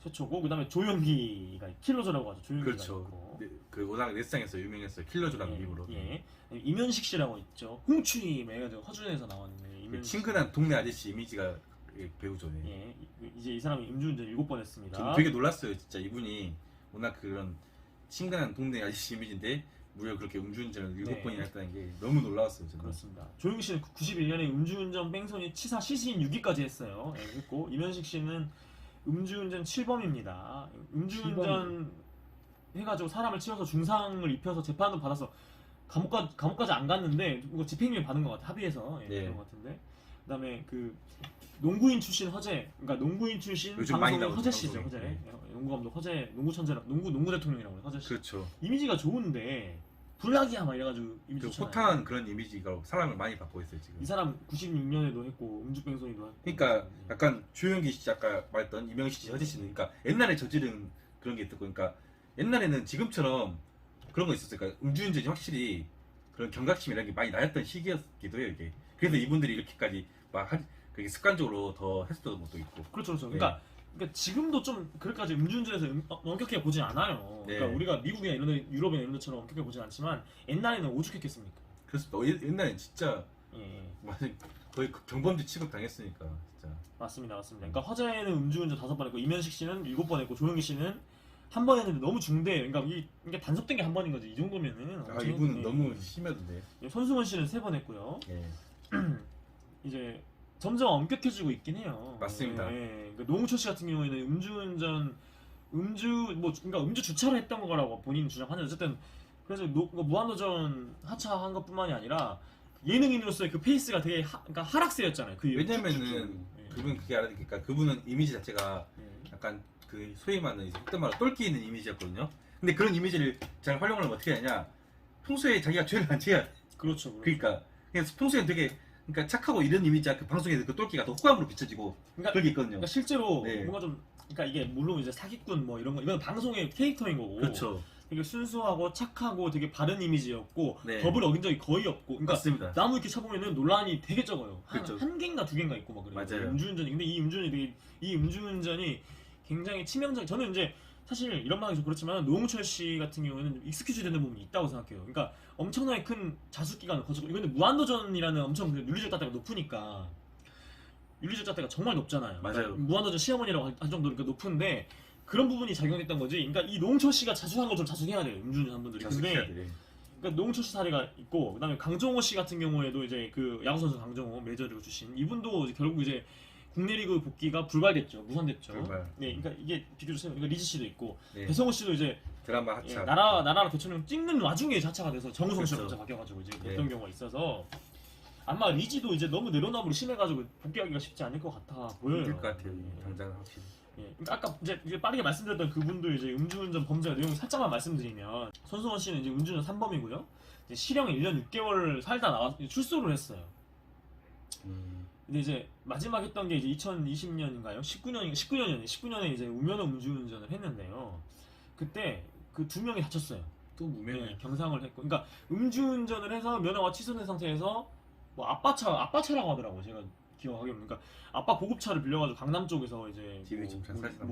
Speaker 1: 최초고 그다음에 조용기가 킬러조라고 하죠. 조용기가
Speaker 2: 그렇죠.
Speaker 1: 있고.
Speaker 2: 네, 그 워낙 넷상에서 유명했어요. 킬러조라는
Speaker 1: 예,
Speaker 2: 이름으로.
Speaker 1: 예. 이면식 씨라고 있죠. 홍추임 해가지고 허준에서 나왔는데
Speaker 2: 그
Speaker 1: 이면식.
Speaker 2: 친근한 동네 아저씨 이미지가 배우죠. 네.
Speaker 1: 예, 이제 이 사람이 음주운전 7번 했습니다.
Speaker 2: 저는 되게 놀랐어요. 진짜 이분이 워낙 그런 친근한 동네 아저씨 이미지인데 무려 그렇게 음주운전을 7번이나
Speaker 1: 네.
Speaker 2: 했다는 게 너무 놀라웠어요. 저는.
Speaker 1: 그렇습니다. 조용기 씨는 91년에 음주운전 뺑소니 치사 시신 6위까지 했어요. 예, 했고 이면식 씨는 음주운전 7범입니다. 음주운전 해가지고 사람을 치워서 중상을 입혀서 재판도 받아서 감옥까지 안 갔는데 이거 집행유예 받은 것 같아. 합의해서 예,
Speaker 2: 네.
Speaker 1: 그런 것 같은데. 그다음에 그 농구인 출신 허재, 그러니까 농구인 출신
Speaker 2: 요즘 많이
Speaker 1: 방송인
Speaker 2: 나오죠,
Speaker 1: 허재 씨죠.
Speaker 2: 방송에.
Speaker 1: 허재.
Speaker 2: 네.
Speaker 1: 농구 감독 허재, 농구 천재, 농구 대통령이라고 해요. 허재 씨.
Speaker 2: 그렇죠.
Speaker 1: 이미지가 좋은데 불락이야 막 이래가지고 이미지
Speaker 2: 그
Speaker 1: 좋잖아요.
Speaker 2: 호탕한 그런 이미지가 사람을 많이 받고 있어요 지금.
Speaker 1: 이 사람 96년에도 했고 음주뺑소니도 했고.
Speaker 2: 그러니까 약간 조용기 씨 아까 말했던 이명식 씨, 허재 씨는 그러니까 옛날에 저지른 그런 게 있었고, 그러니까 옛날에는 지금처럼 그런 거 있었어요. 그러니까 음주운전이 확실히 그런 경각심이라는 게 많이 나였던 시기였기도 해요 이게. 그래서 이분들이 이렇게까지 막 그게 습관적으로 더 했었던 것도 있고.
Speaker 1: 그렇죠, 그렇죠.
Speaker 2: 네.
Speaker 1: 그러니까 지금도 좀 그렇게까지 음주운전에서 엄격하게 보진 않아요. 그러니까
Speaker 2: 네.
Speaker 1: 우리가 미국이나 이런 데, 유럽이나 이런 데처럼 엄격하게 보진 않지만 옛날에는 오죽했겠습니까?
Speaker 2: 그래서 옛날엔 진짜
Speaker 1: 예,
Speaker 2: 완전 거의 경범죄 취급 당했으니까 진짜.
Speaker 1: 맞습니다. 그러니까 허재는 음주운전 5번 했고 이면식 씨는 7번 했고 조용기 씨는 한 번 했는데 너무 중대. 그러니까 이게 단속된 게 한 번인 거지. 이 정도면은.
Speaker 2: 아
Speaker 1: 엄청
Speaker 2: 이분은
Speaker 1: 예.
Speaker 2: 너무 심하던데.
Speaker 1: 예, 손승원 씨는 3번 했고요.
Speaker 2: 예.
Speaker 1: 이제 점점 엄격해지고 있긴 해요.
Speaker 2: 맞습니다.
Speaker 1: 예, 그러니까 노홍철 씨 같은 경우에는 그러니까 음주 주차를 했던 거라고 본인 주장하는데 어쨌든 그래서 무한도전 하차한 것뿐만이 아니라 예능인으로서의 그 페이스가 되게 그러니까 하락세였잖아요. 그
Speaker 2: 왜냐면은
Speaker 1: 예.
Speaker 2: 그분 그게 알아야 되니까 그분은 이미지 자체가
Speaker 1: 예.
Speaker 2: 약간 그 소위 말하는 이제 속된 말로 똘끼 있는 이미지였거든요. 근데 그런 이미지를 잘 활용을 하면 어떻게 하냐? 평소에 자기가 죄를 안 지어야 돼.
Speaker 1: 그렇죠.
Speaker 2: 그러니까 평소에 되게 그러니까 착하고 이런 이미지야 그 방송에서 그 똘끼가 더 호감으로 비춰지고
Speaker 1: 그러니까,
Speaker 2: 그런 게 있거든요.
Speaker 1: 그러니까 실제로
Speaker 2: 네.
Speaker 1: 뭔가 좀 그러니까 이게 물론 이제 사기꾼 뭐 이런 거 이건 방송의 캐릭터인 거고
Speaker 2: 그렇죠.
Speaker 1: 되게 순수하고 착하고 되게 바른 이미지였고
Speaker 2: 네.
Speaker 1: 법을 어긴 적이 거의 없고 그러니까
Speaker 2: 맞습니다.
Speaker 1: 나무 이렇게 쳐보면은 논란이 되게 적어요.
Speaker 2: 그렇죠.
Speaker 1: 한 개인가 2개인가 있고 막 그래요.
Speaker 2: 맞아요.
Speaker 1: 음주운전이 근데 이 음주운전이 굉장히 치명적. 저는 이제 사실 이런 말하기 좀 그렇지만 노홍철 씨 같은 경우에는 익스큐즈 되는 부분이 있다고 생각해요. 그러니까 엄청나게 큰 자숙 기간을 거치고 이거는 무한도전이라는 엄청 윤리적 잣대가 높으니까 윤리적 잣대가 정말 높잖아요.
Speaker 2: 맞아요.
Speaker 1: 그러니까 무한도전 시어머니라고 할 정도로 그러니까 높은데 그런 부분이 작용했던 거지. 그러니까 이 노홍철 씨가 자숙한 것좀 자숙해야 돼요. 음주운전 한 분들이.
Speaker 2: 자숙해야
Speaker 1: 근데
Speaker 2: 돼.
Speaker 1: 그러니까 노홍철 씨 사례가 있고 그다음에 강정호 씨 같은 경우에도 이제 그 야구 선수 강정호 메이저리그 출신 이분도 이제 결국 이제 국내 리그 복귀가 불발됐죠. 무산됐죠.
Speaker 2: 불발.
Speaker 1: 네, 그러니까 이게 비교적 그러니까 리즈 씨도 있고
Speaker 2: 네.
Speaker 1: 배성호 씨도 이제
Speaker 2: 드라마
Speaker 1: 예,
Speaker 2: 하차.
Speaker 1: 나라 대통령 찍는 와중에 자차가 돼서 정우성 씨로
Speaker 2: 그렇죠.
Speaker 1: 갑자기 바뀌어가지고 이제
Speaker 2: 네.
Speaker 1: 그랬던 경우가 있어서 아마 리지도 이제 너무 내로남불이 심해가지고 복귀하기가 쉽지 않을 것 같아 보여요.
Speaker 2: 힘들 것 같아요.
Speaker 1: 예.
Speaker 2: 당장 확실히.
Speaker 1: 예, 그러니까 아까 이제 빠르게 말씀드렸던 그분도 이제 음주운전 범죄 내용 살짝만 말씀드리면 손승원 씨는 이제 음주운전 3범이고요. 이제 실형 1년 6개월 살다 출소를 했어요. 근데 이제 마지막 했던 게 이제 2020년인가요? 19년에 이제 무면허 음주운전을 했는데요. 그때 그 2명이 다쳤어요.
Speaker 2: 또 무면허.
Speaker 1: 네, 경상을 했고, 그러니까 음주운전을 해서 면허가 취소된 상태에서 뭐 아빠차라고 하더라고 제가 기억하기로는. 그러니까 아빠 고급차를 빌려가지고 강남 쪽에서 이제
Speaker 2: 집이 좀 장사시나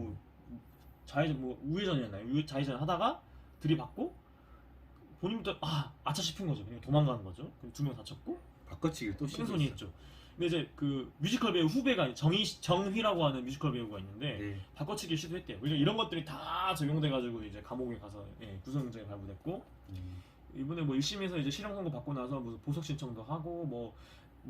Speaker 1: 좌회전 우회전이었나요? 좌회전 하다가 들이받고 본인부터 아차 싶은 거죠. 그냥 도망가는 거죠. 2명 다쳤고
Speaker 2: 바꿔치기를 또
Speaker 1: 뺑소니 했죠. 근데 이제 그 뮤지컬 배우 후배가 정휘라고 하는 뮤지컬 배우가 있는데
Speaker 2: 네.
Speaker 1: 바꿔치기 시도했대요. 그러니까 이런 것들이 다 적용돼가지고 이제 감옥에 가서 구속영장이 발부됐고 이번에 뭐 1심에서 이제 실형 선고 받고 나서 무슨 보석 신청도 하고 뭐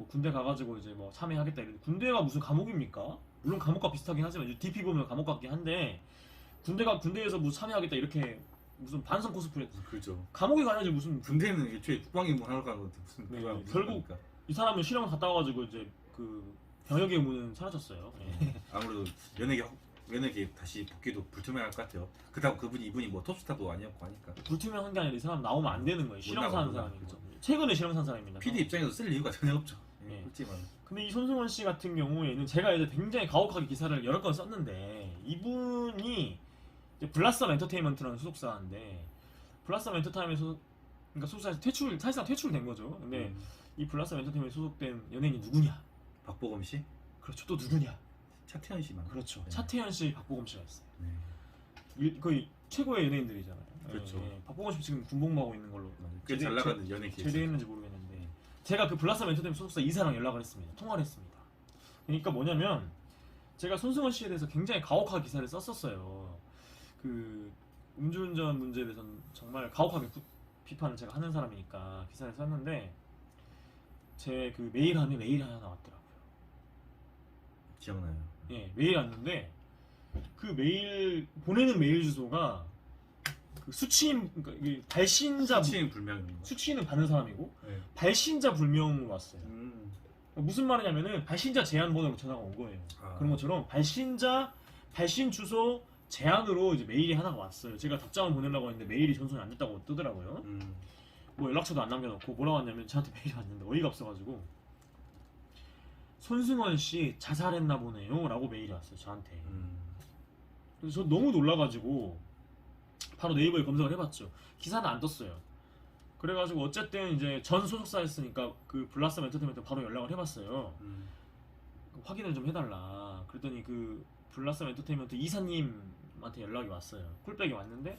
Speaker 1: 군대 가가지고 이제 뭐 참여하겠다 이런. 군대가 무슨 감옥입니까? 물론 감옥과 비슷하긴 하지만 이제 DP 보면 감옥 같긴 한데 군대에서 무슨 참여하겠다 이렇게 무슨 반성 코스프레.
Speaker 2: 그렇죠.
Speaker 1: 감옥에 가야지 무슨.
Speaker 2: 군대는 애초에 국방임무 하러 가는 건데 무슨
Speaker 1: 네,
Speaker 2: 그거야, 무슨
Speaker 1: 결국
Speaker 2: 겁니까?
Speaker 1: 이 사람은 실형 갔다 와가지고 이제 그 병역의 의무는 사라졌어요.
Speaker 2: 아무래도 연예계 다시 복귀도 불투명할 것 같아요. 그다음 이분이 뭐 톱스타도 아니었고 하니까.
Speaker 1: 불투명한 게 아니라 이 사람 나오면 안 되는 거예요. 실형 사는
Speaker 2: 나가,
Speaker 1: 사람이고.
Speaker 2: 그렇죠.
Speaker 1: 최근에 실형 산 사람입니다.
Speaker 2: PD 입장에서 쓸 이유가 전혀 없죠.
Speaker 1: 네.
Speaker 2: 그렇지만
Speaker 1: 근데 이 손승원 씨 같은 경우에는 제가 이제 굉장히 가혹하게 기사를 여러 건 썼는데 이분이 이제 블라썸 엔터테인먼트라는 소속사인데 블라썸 엔터테인먼트 그러니까 소속사에서 사실상 퇴출된 거죠. 근데 이 블라썸 엔터테인먼트 소속된 연예인이 누구냐?
Speaker 2: 박보검 씨,
Speaker 1: 그렇죠. 또 누구냐?
Speaker 2: 차태현 씨만.
Speaker 1: 그렇죠.
Speaker 2: 네.
Speaker 1: 차태현 씨, 박보검 씨가 있어요.
Speaker 2: 네.
Speaker 1: 거의 최고의 연예인들이잖아요.
Speaker 2: 그렇죠.
Speaker 1: 박보검 씨 지금 군복무하고 있는 걸로
Speaker 2: 꽤 잘 나가는 연예 기획사.
Speaker 1: 제대했는지 모르겠는데 제가 그 블라썸 엔터테인먼트 소속사 이사랑 연락을 했습니다. 통화를 했습니다. 그러니까 뭐냐면 제가 손승원 씨에 대해서 굉장히 가혹하게 기사를 썼었어요. 그 음주운전 문제에 대해서는 정말 가혹하게 비판을 제가 하는 사람이니까 기사를 썼는데 제 그 메일 안에 메일이 하나 나왔더라고요.
Speaker 2: 기억나요.
Speaker 1: 예, 메일 왔는데 그 메일 보내는 메일 주소가 그 수취인 그러니까 이게 발신자
Speaker 2: 수치인 불명인 거.
Speaker 1: 수취인은 받는 사람이고
Speaker 2: 네.
Speaker 1: 발신자 불명으로 왔어요. 무슨 말이냐면은 발신자 제한 번호로 전화가 온 거예요.
Speaker 2: 아.
Speaker 1: 그런 것처럼 발신자 발신 주소 제한으로 이제 메일이 하나가 왔어요. 제가 답장을 보내려고 했는데 메일이 전송이 안 됐다고 뜨더라고요. 뭐 연락처도 안 남겨놓고 뭐라고 왔냐면 저한테 메일이 왔는데 어이가 없어가지고 손승원 씨 자살했나 보네요 라고 메일이 왔어요 저한테. 그래서 저 너무 놀라가지고 바로 네이버에 검색을 해봤죠. 기사는 안 떴어요. 그래가지고 어쨌든 이제 전 소속사였으니까 그 블라썸 엔터테인먼트 바로 연락을 해봤어요. 확인을 좀 해달라. 그랬더니 그 블라썸 엔터테인먼트 이사님한테 연락이 왔어요. 콜백이 왔는데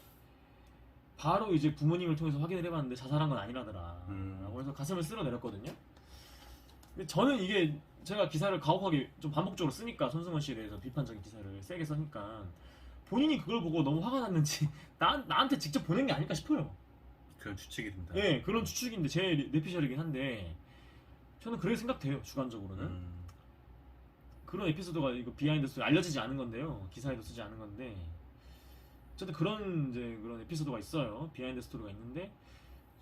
Speaker 1: 바로 이제 부모님을 통해서 확인을 해봤는데 자살한 건 아니라더라 라고 해서 가슴을 쓸어내렸거든요. 근데 저는 이게 제가 기사를 가혹하게 좀 반복적으로 쓰니까 손승원 씨에 대해서 비판적인 기사를 세게 쓰니까 본인이 그걸 보고 너무 화가 났는지 나한테 직접 보낸 게 아닐까 싶어요.
Speaker 2: 그런 추측이 된다.
Speaker 1: 예, 그런 추측인데 제 뇌피셜이긴 한데 저는 그렇게 생각돼요. 주관적으로는 그런 에피소드가 이거 비하인드 스토리 알려지지 않은 건데요. 기사에도 쓰지 않은 건데 어쨌든 그런 이제 그런 에피소드가 있어요. 비하인드 스토리가 있는데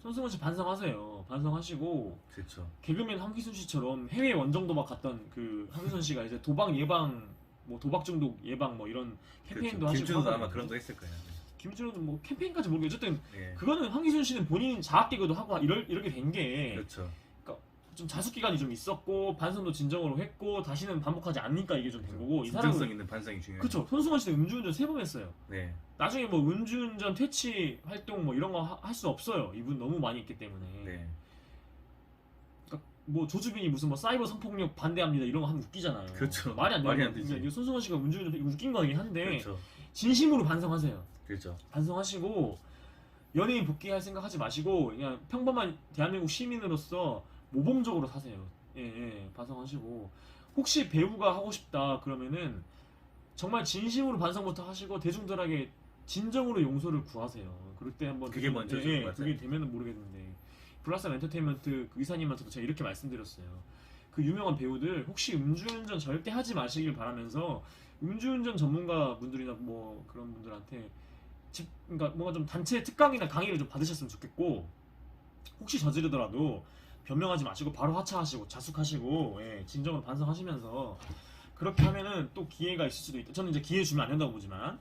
Speaker 1: 손승원 씨 반성하세요. 반성하시고
Speaker 2: 그렇죠.
Speaker 1: 개그맨 황기순 씨처럼 해외 원정 도박 갔던 그 황기순 씨가 이제 도박 예방 뭐 도박 중독 예방 뭐 이런 캠페인도 하시고
Speaker 2: 김준호도 아마
Speaker 1: 하거든요.
Speaker 2: 그런 거 했을 거예요.
Speaker 1: 김준호는 뭐 캠페인까지 모르겠어요. 어쨌든
Speaker 2: 네.
Speaker 1: 그거는 황기순 씨는 본인 자학 개그도 하고 이렇게 된 게
Speaker 2: 그렇죠.
Speaker 1: 좀 자숙 기간이 좀 있었고 반성도 진정으로 했고 다시는 반복하지 않으니까 이게 좀 된 거고 이
Speaker 2: 진정성
Speaker 1: 사람은
Speaker 2: 있는 반성이 중요해요.
Speaker 1: 그쵸. 손승원 씨는 음주운전 3번 했어요.
Speaker 2: 네.
Speaker 1: 나중에 뭐 음주운전 퇴치 활동 뭐 이런 거 할 수 없어요. 이분 너무 많이 했기 때문에.
Speaker 2: 네.
Speaker 1: 그러니까 뭐 조주빈이 무슨 뭐 사이버 성폭력 반대합니다 이런 거 하면 웃기잖아요.
Speaker 2: 그렇죠.
Speaker 1: 말이 안
Speaker 2: 말이
Speaker 1: 되는
Speaker 2: 안 되지.
Speaker 1: 그러니까 손승원 씨가 음주운전 웃긴 거긴 한데
Speaker 2: 그렇죠.
Speaker 1: 진심으로 반성하세요.
Speaker 2: 그렇죠.
Speaker 1: 반성하시고 연예인 복귀할 생각 하지 마시고 그냥 평범한 대한민국 시민으로서 모범적으로 사세요. 예, 반성하시고 혹시 배우가 하고 싶다 그러면은 정말 진심으로 반성부터 하시고 대중들에게 진정으로 용서를 구하세요. 그럴 때 한번
Speaker 2: 그게 먼저죠. 맞아요.
Speaker 1: 그게 되면은 모르겠는데 블라썸 엔터테인먼트 그 이사님한테도 제가 이렇게 말씀드렸어요. 그 유명한 배우들 혹시 음주운전 절대 하지 마시길 바라면서 음주운전 전문가 분들이나 뭐 그런 분들한테 그러니까 뭔가 좀 단체 특강이나 강의를 좀 받으셨으면 좋겠고 혹시 저지르더라도 변명하지 마시고 바로 하차하시고 자숙하시고 예, 진정으로 반성하시면서 그렇게 하면은 또 기회가 있을 수도 있다. 저는 이제 기회 주면 안 된다고 보지만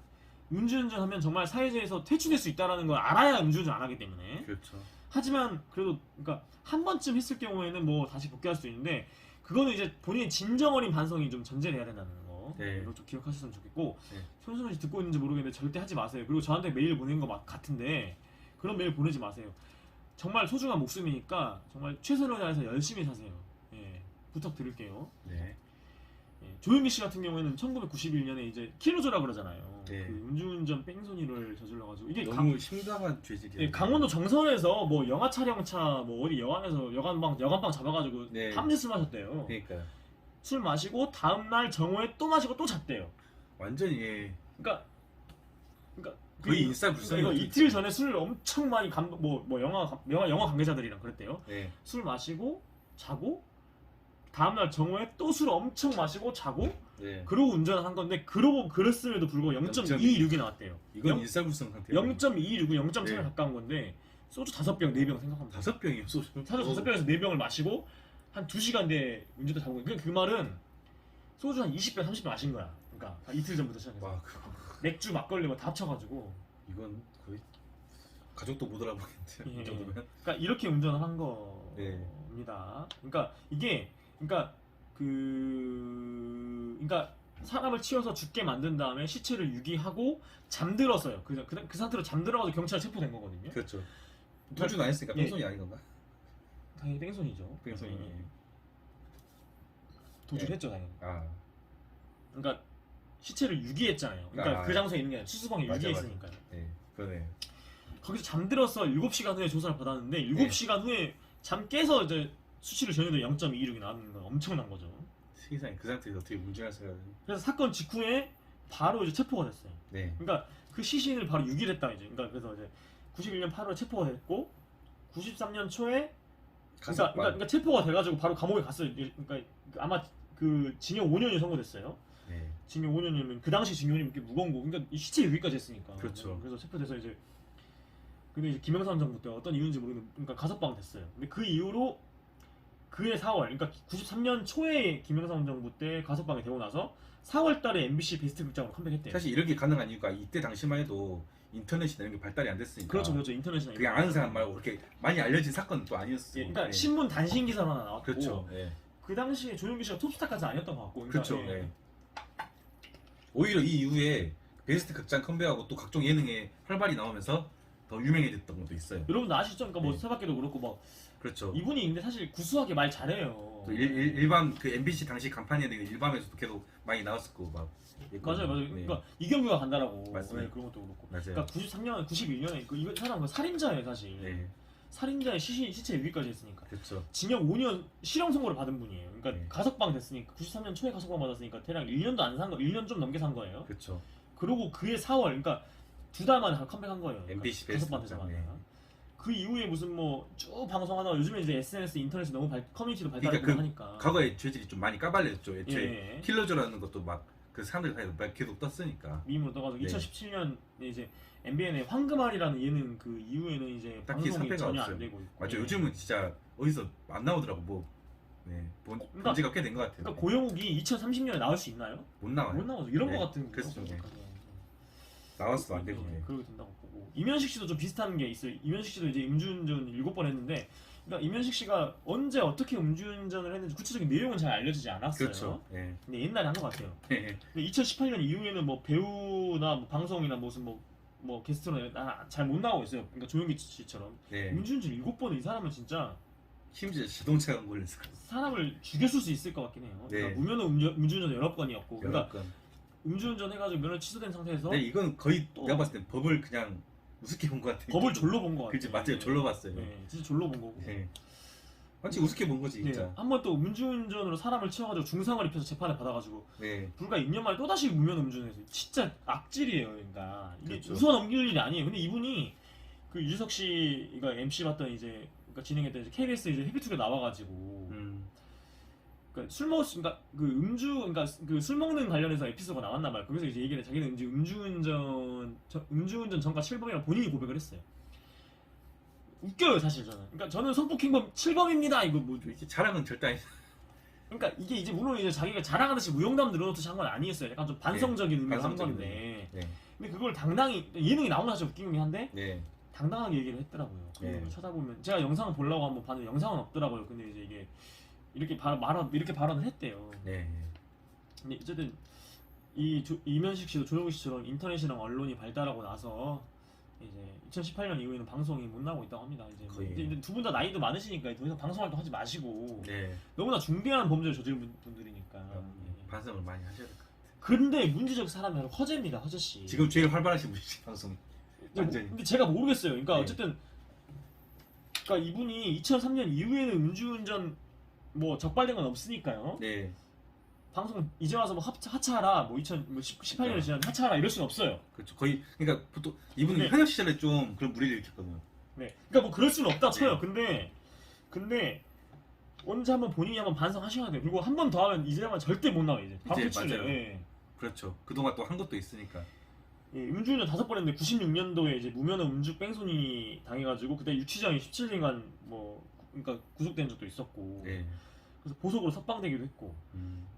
Speaker 1: 음주운전 하면 정말 사회재에서 퇴출될 수 있다는 걸 알아야 음주운전 안 하기 때문에
Speaker 2: 그렇죠.
Speaker 1: 하지만 그래도 그러니까 한 번쯤 했을 경우에는 뭐 다시 복귀할 수 있는데 그거는 이제 본인의 진정 어린 반성이 좀 전제돼야 된다는 거
Speaker 2: 네.
Speaker 1: 이거 좀 기억하셨으면 좋겠고
Speaker 2: 네.
Speaker 1: 손승원 씨 듣고 있는지 모르겠는데 절대 하지 마세요. 그리고 저한테 메일 보낸 거 같은데 그런 메일 보내지 마세요. 정말 소중한 목숨이니까 정말 최선을 다해서 열심히 사세요. 예, 부탁드릴게요.
Speaker 2: 네.
Speaker 1: 예, 조현미 씨 같은 경우에는 1991년에 이제 킬로조라 그러잖아요.
Speaker 2: 네.
Speaker 1: 그 음주운전 뺑소니를 저질러가지고 이게
Speaker 2: 너무 심각한 죄질이에요.
Speaker 1: 예, 강원도 정선에서 뭐 영화 촬영차 뭐 어디 여관에서 여관방 잡아가지고
Speaker 2: 네.
Speaker 1: 탐지술 마셨대요.
Speaker 2: 그러니까요.
Speaker 1: 술 마시고 다음날 정오에 또 마시고 또 잤대요.
Speaker 2: 완전히 예.
Speaker 1: 그러니까
Speaker 2: 거의 일사불성이
Speaker 1: 이거 이틀 전에 술 엄청 많이 뭐 영화 관계자들이랑 그랬대요.
Speaker 2: 네.
Speaker 1: 술 마시고 자고 다음날 정오에 또 술 엄청 마시고 자고
Speaker 2: 네.
Speaker 1: 그러고 운전을 한 건데 그러고 그랬음에도 불구하고 0.26이 나왔대요.
Speaker 2: 이건 일사불성 상태예요.
Speaker 1: 0.269, 0.3에
Speaker 2: 네.
Speaker 1: 가까운 건데 소주 5병, 4병 생각하면 돼요.
Speaker 2: 5병이요 소주.
Speaker 1: 사실 5병에서 4병을 마시고 한 2시간 내에 운전대 잡은 거예요. 그 말은 소주 한 20병, 30병 마신 거야. 그러니까 한 이틀 전부터 시작해서
Speaker 2: 와 그거
Speaker 1: 맥주, 막걸리 뭐 다 합쳐가지고
Speaker 2: 이건 거의 가족도 못 알아보겠는데
Speaker 1: 예.
Speaker 2: 이 정도면.
Speaker 1: 그러니까 이렇게 운전을 한
Speaker 2: 네.
Speaker 1: 겁니다. 그러니까 이게 그러니까 사람을 치워서 죽게 만든 다음에 시체를 유기하고 잠들었어요. 그 상태로 잠들어가지고 경찰에 체포된 거거든요.
Speaker 2: 그렇죠. 도주는 안 했으니까
Speaker 1: 예.
Speaker 2: 뺑소니 아닌 건가?
Speaker 1: 당연히 뺑소니죠.
Speaker 2: 뺑소니.
Speaker 1: 도주를 했죠 당연히.
Speaker 2: 아
Speaker 1: 그러니까 시체를 유기했잖아요. 그러니까
Speaker 2: 아.
Speaker 1: 그 장소에 있는 게 아니라 수수방에
Speaker 2: 맞아,
Speaker 1: 유기했으니까요.
Speaker 2: 네. 그러네.
Speaker 1: 거기서 잠들어서 7시간 후에 조사를 받았는데 7시간 후에 잠 깨서 이제 수치를 전해도 0.26이 나왔는 건 엄청난 거죠.
Speaker 2: 세상에 그 상태에서 어떻게 운전할 수가 있는?
Speaker 1: 그래서 사건 직후에 바로 이제 체포가 됐어요.
Speaker 2: 네.
Speaker 1: 그러니까 그 시신을 바로 유기를 했다 이제. 그러니까 그래서 이제 91년 8월에 체포가 됐고 93년 초에
Speaker 2: 가석방.
Speaker 1: 그러니까 체포가 돼가지고 바로 감옥에 갔어요. 그러니까 아마 그 징역 5년이 선고됐어요.
Speaker 2: 네.
Speaker 1: 징역 5년이면 그 당시 징역이 꽤 무거운 거. 그러니까 이 시체 유기까지 했으니까.
Speaker 2: 그렇죠.
Speaker 1: 그래서 체포돼서 이제 근데 이제 김영삼 정부 때 어떤 이유인지 모르겠는데 그러니까 가석방 됐어요. 근데 그 이후로 그해 4월, 그러니까 93년 초에 김영삼 정부 때 가석방이 되고 나서 4월달에 MBC 베스트 극장으로 컴백했대요.
Speaker 2: 사실 이런 게 가능한 이유가 이때 당시만 해도 인터넷이나 이런 게 발달이 안 됐으니까.
Speaker 1: 그렇죠, 그렇죠. 인터넷이나
Speaker 2: 그게 아는 사람 말고 그렇게 많이 알려진 사건은 또 아니었어.
Speaker 1: 예, 그러니까
Speaker 2: 네.
Speaker 1: 신문 단신 기사로 하나 나왔고,
Speaker 2: 그렇죠. 예.
Speaker 1: 그 당시에 조용기 씨가 톱스타까지 아니었던 것 같고, 그러니까
Speaker 2: 그렇죠.
Speaker 1: 예.
Speaker 2: 예. 오히려 이 이후에 베스트 극장 컴백하고 또 각종 예능에 활발히 나오면서 더 유명해졌던 것도 있어요.
Speaker 1: 여러분도 아시죠? 그러니까 뭐
Speaker 2: 네.
Speaker 1: 세바퀴도 그렇고 뭐
Speaker 2: 그렇죠.
Speaker 1: 이분이 근데 사실 구수하게 말 잘해요.
Speaker 2: 또 일반 그 MBC 당시 간판에 대해 일반에서도 계속 많이 나왔었고 막.
Speaker 1: 맞아요, 맞아요.
Speaker 2: 네.
Speaker 1: 그러니까 이경규가 간다라고.
Speaker 2: 맞습니다.
Speaker 1: 네, 그런 것도 그렇고.
Speaker 2: 맞아요.
Speaker 1: 그러니까 93년, 91년에 이 사람 그 살인자예요, 사실.
Speaker 2: 네.
Speaker 1: 살인자의 시체 유기까지 했으니까.
Speaker 2: 그렇죠.
Speaker 1: 징역 5년 실형 선고를 받은 분이에요. 그러니까
Speaker 2: 네.
Speaker 1: 가석방 됐으니까 93년 초에 가석방 받았으니까 대략 1년도 안 산 거, 1년 좀 넘게 산 거예요.
Speaker 2: 그렇죠.
Speaker 1: 그리고 그해 4월, 그러니까 2달 만에 컴백한 거예요. 그러니까
Speaker 2: MBC 베스트
Speaker 1: 가석방 되자마자.
Speaker 2: 극장, 네.
Speaker 1: 그 이후에 무슨 뭐 쭉 방송하다가 요즘에 이제 SNS, 인터넷이 너무 커뮤니티도 발달하고
Speaker 2: 그러니까
Speaker 1: 하니까.
Speaker 2: 과거의 죄질이 좀 많이 까발렸죠. 애초에
Speaker 1: 예.
Speaker 2: 킬러조라는 것도 막 그 사람들 사이에 막 계속 떴으니까.
Speaker 1: 밈으로 떠가지고
Speaker 2: 네.
Speaker 1: 2017년에 이제 MBN의 황금알이라는 예능 그 이후에는 이제
Speaker 2: 딱히
Speaker 1: 방송이
Speaker 2: 삽입가
Speaker 1: 전혀
Speaker 2: 없어요.
Speaker 1: 안 되고 있고.
Speaker 2: 맞죠.
Speaker 1: 예.
Speaker 2: 요즘은 진짜 어디서 안 나오더라고 뭐. 네. 본 지가 꽤 된 것 같아요.
Speaker 1: 그러니까 고영욱이 2030년에 나올 수 있나요?
Speaker 2: 못 나와요.
Speaker 1: 못 나오죠. 이런
Speaker 2: 네,
Speaker 1: 거 같은
Speaker 2: 그렇죠. 네.
Speaker 1: 거니까.
Speaker 2: 나왔어도 안 되고. 네.
Speaker 1: 그러게 된다고 보고. 이면식 씨도 좀 비슷한 게 있어요. 이면식 씨도 이제 음주운전 7번 했는데, 그러니까 이면식 씨가 언제 어떻게 음주운전을 했는지 구체적인 내용은 잘 알려지지 않았어요.
Speaker 2: 그렇죠. 네.
Speaker 1: 근데 옛날에 한 것 같아요.
Speaker 2: 네.
Speaker 1: 근데 2018년 이후에는 뭐 배우나 뭐 방송이나 무슨 뭐 게스트로 잘 못 나오고 있어요. 그러니까 조용기 씨처럼
Speaker 2: 네.
Speaker 1: 음주운전 7번은 이 사람은 진짜
Speaker 2: 심지어 자동차 광고를 했을 거예요.
Speaker 1: 사람을 죽였을 수 있을 것 같긴 해요.
Speaker 2: 네.
Speaker 1: 그러니까 무면허 음주운전 10번이었고, 그러니까
Speaker 2: 여러 건.
Speaker 1: 음주운전 해가지고 면허 취소된 상태에서
Speaker 2: 네, 이건 거의
Speaker 1: 또-
Speaker 2: 내가 봤을 땐 법을 그냥 우습게 본 것 같아요.
Speaker 1: 법을 졸로 본 것 같아요.
Speaker 2: 그치, 맞아요. 졸로 봤어요.
Speaker 1: 네, 진짜 졸로 본 거고.
Speaker 2: 네. 완전 우습게 본 거지 진짜.
Speaker 1: 한 번 또 음주운전으로 사람을 치워가지고 중상을 입혀서 재판을 받아가지고
Speaker 2: 네.
Speaker 1: 불과 2년 만에 또 다시 무면허 음주운전해서 진짜 악질이에요. 그러니까 이게
Speaker 2: 그렇죠.
Speaker 1: 웃어 넘길 일이 아니에요. 근데 이분이 그 유석 씨가 MC 봤던 이제 그러니까 진행했던 이제 KBS 이제 헤비투게 나와가지고 그러니까 그러니까 그 그러니까 그 술 먹는 관련해서 에피소드가 나왔나 봐요. 거기서 이제 얘기를 자기는 이제 음주운전 전과 7범이라고 본인이 고백을 했어요. 웃겨요 사실 저는. 그러니까 저는 성폭행범 7범입니다. 이거 뭐
Speaker 2: 이렇게 자랑은 절대 아니.
Speaker 1: 그러니까 이게 이제 물론 이제 자기가 자랑하듯이 무용담 늘어놓듯이 한 건 아니었어요. 약간 좀 반성적인 의미로 한
Speaker 2: 반성적인
Speaker 1: 건데.
Speaker 2: 네.
Speaker 1: 근데 그걸 당당히 예능이 나오면 사실 웃긴 거긴 한데
Speaker 2: 네.
Speaker 1: 당당하게 얘기를 했더라고요.
Speaker 2: 네.
Speaker 1: 찾아보면 제가 영상을 보려고 한번 봤는데 영상은 없더라고요. 근데 이제 이게 이렇게 발언을 했대요.
Speaker 2: 네.
Speaker 1: 근데 어쨌든 이면식 씨도 조용기 씨처럼 인터넷이랑 언론이 발달하고 나서 이제 2018년 이후에는 방송이 못 나오고 있다고 합니다. 이제
Speaker 2: 거의.
Speaker 1: 두 분 다 나이도 많으시니까 더 이상 방송 활동 하지 마시고
Speaker 2: 네.
Speaker 1: 너무나 중대한 범죄를 저지른 분들이니까. 예.
Speaker 2: 반성을 많이 하셔야 될 것 같아요.
Speaker 1: 근데 문제적 사람이 바로 허재입니다. 허재 씨.
Speaker 2: 지금 제일 활발하신 분이지 방송. 완전히.
Speaker 1: 근데 제가 모르겠어요. 그러니까
Speaker 2: 네.
Speaker 1: 어쨌든 그러니까 이분이 2003년 이후에는 음주운전 뭐 적발된 건 없으니까요.
Speaker 2: 네.
Speaker 1: 방송 이제 와서 뭐 하차하라 뭐 2018년에 지난 하차하라 이럴 수는 없어요.
Speaker 2: 그렇죠. 거의 그러니까 보통 이분은
Speaker 1: 네.
Speaker 2: 현역 시절에 좀 그런 무리를 일으켰거든요.
Speaker 1: 네. 그러니까 뭐 그럴 수는 없다 쳐요.
Speaker 2: 네.
Speaker 1: 근데 언제 한번 본인이 한번 반성하셔야 돼요. 그리고 한 번 더 하면 이제 하면 절대 못 나와요. 이제 방송 출연.
Speaker 2: 맞아요.
Speaker 1: 예.
Speaker 2: 그렇죠. 그동안 또 한 것도 있으니까.
Speaker 1: 예, 음주운전 5번 했는데 96년도에 이제 무면허 음주 뺑소니 당해가지고 그때 유치장에 17년간 뭐 그러니까 구속된 적도 있었고.
Speaker 2: 네.
Speaker 1: 그래서 보석으로 석방되기도 했고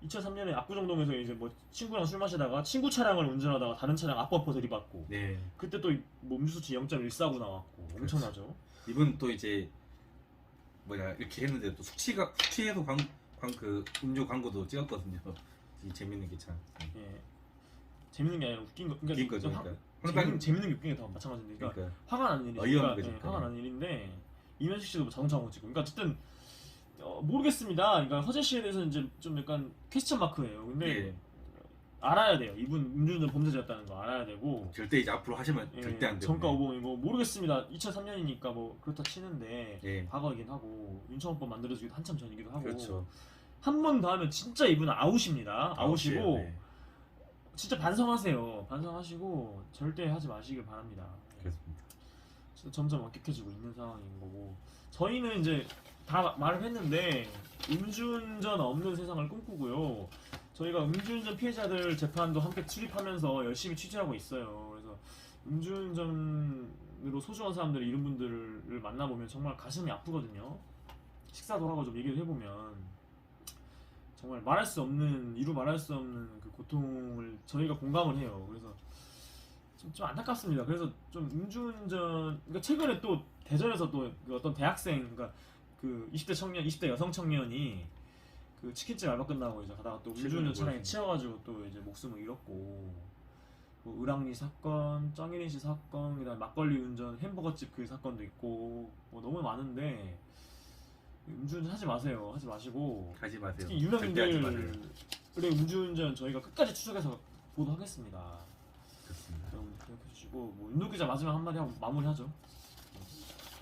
Speaker 1: 2003년에 압구정동에서 이제 뭐 친구랑 술 마시다가 친구 차량을 운전하다가 다른 차량 앞범퍼 들이받고
Speaker 2: 네.
Speaker 1: 그때 또 뭐 음주수치 0.149 나왔고
Speaker 2: 그렇죠.
Speaker 1: 엄청나죠.
Speaker 2: 이분 또 이제 뭐냐 이렇게 했는데 또 숙취해소 그 음료 광고도 찍었거든요. 이 재밌는 게 참.
Speaker 1: 예. 재밌는 게 아니라 웃긴 거.
Speaker 2: 웃긴 거죠. 그러니까.
Speaker 1: 재밌는 게 웃긴 게 더 마찬가지인데. 그러니까
Speaker 2: 그러니까
Speaker 1: 화가 나는 일이니까.
Speaker 2: 어이없는 거죠.
Speaker 1: 화가 나는 일인데 이면식 씨도 뭐 자동차 광고 찍고. 그러니까 어쨌든 모르겠습니다. 그러니까 허재 씨에 대해서는 이제 좀 약간 퀘스천 마크예요. 근데
Speaker 2: 예.
Speaker 1: 알아야 돼요. 이분 음주운전 범죄자였다는 거 알아야 되고.
Speaker 2: 절대 이제 앞으로 하시면
Speaker 1: 예,
Speaker 2: 절대 안 돼요.
Speaker 1: 정가 오봉이고 모르겠습니다. 2003년이니까 뭐 그렇다 치는데
Speaker 2: 예.
Speaker 1: 과거이긴 하고 윤창호법 만들어지기도 한참 전이기도 하고
Speaker 2: 그렇죠.
Speaker 1: 한 번 더 하면 진짜 이분은 아웃입니다. 아웃이고
Speaker 2: 네.
Speaker 1: 진짜 반성하세요. 반성하시고 절대 하지 마시길 바랍니다.
Speaker 2: 그렇습니다.
Speaker 1: 점점 엄격해지고 있는 상황인 거고 저희는 이제 다 말을 했는데 음주운전 없는 세상을 꿈꾸고요. 저희가 음주운전 피해자들 재판도 함께 출입하면서 열심히 취재하고 있어요. 그래서 음주운전으로 소중한 사람들 이런 분들을 만나보면 정말 가슴이 아프거든요. 식사도 하고 좀 얘기를 해보면 정말 말할 수 없는 이루 말할 수 없는 그 고통을 저희가 공감을 해요. 그래서 좀 안타깝습니다. 그래서 좀 음주운전 그러니까 최근에 또 대전에서 또그 어떤 대학생 그러니까 그 20대 청년 20대 여성 청년이 그 치킨집 알바 끝나고 이제 가다가 또 음주운전 차량에 치여가지고 또 이제 목숨을 잃었고 뭐 을왕리 사건, 정일인 씨 사건, 그다음 막걸리 운전, 햄버거집 그 사건도 있고 뭐 너무 많은데 음주운전 하지 마세요. 하지 마시고
Speaker 2: 하지 마세요.
Speaker 1: 특히
Speaker 2: 절대 하지 마세요.
Speaker 1: 유명인들의 음주운전 저희가 끝까지 추적해서 보도하겠습니다.
Speaker 2: 좋습니다.
Speaker 1: 여러분 기억해 주시고 뭐 윤도 기자 마지막 한마디 하고 마무리하죠.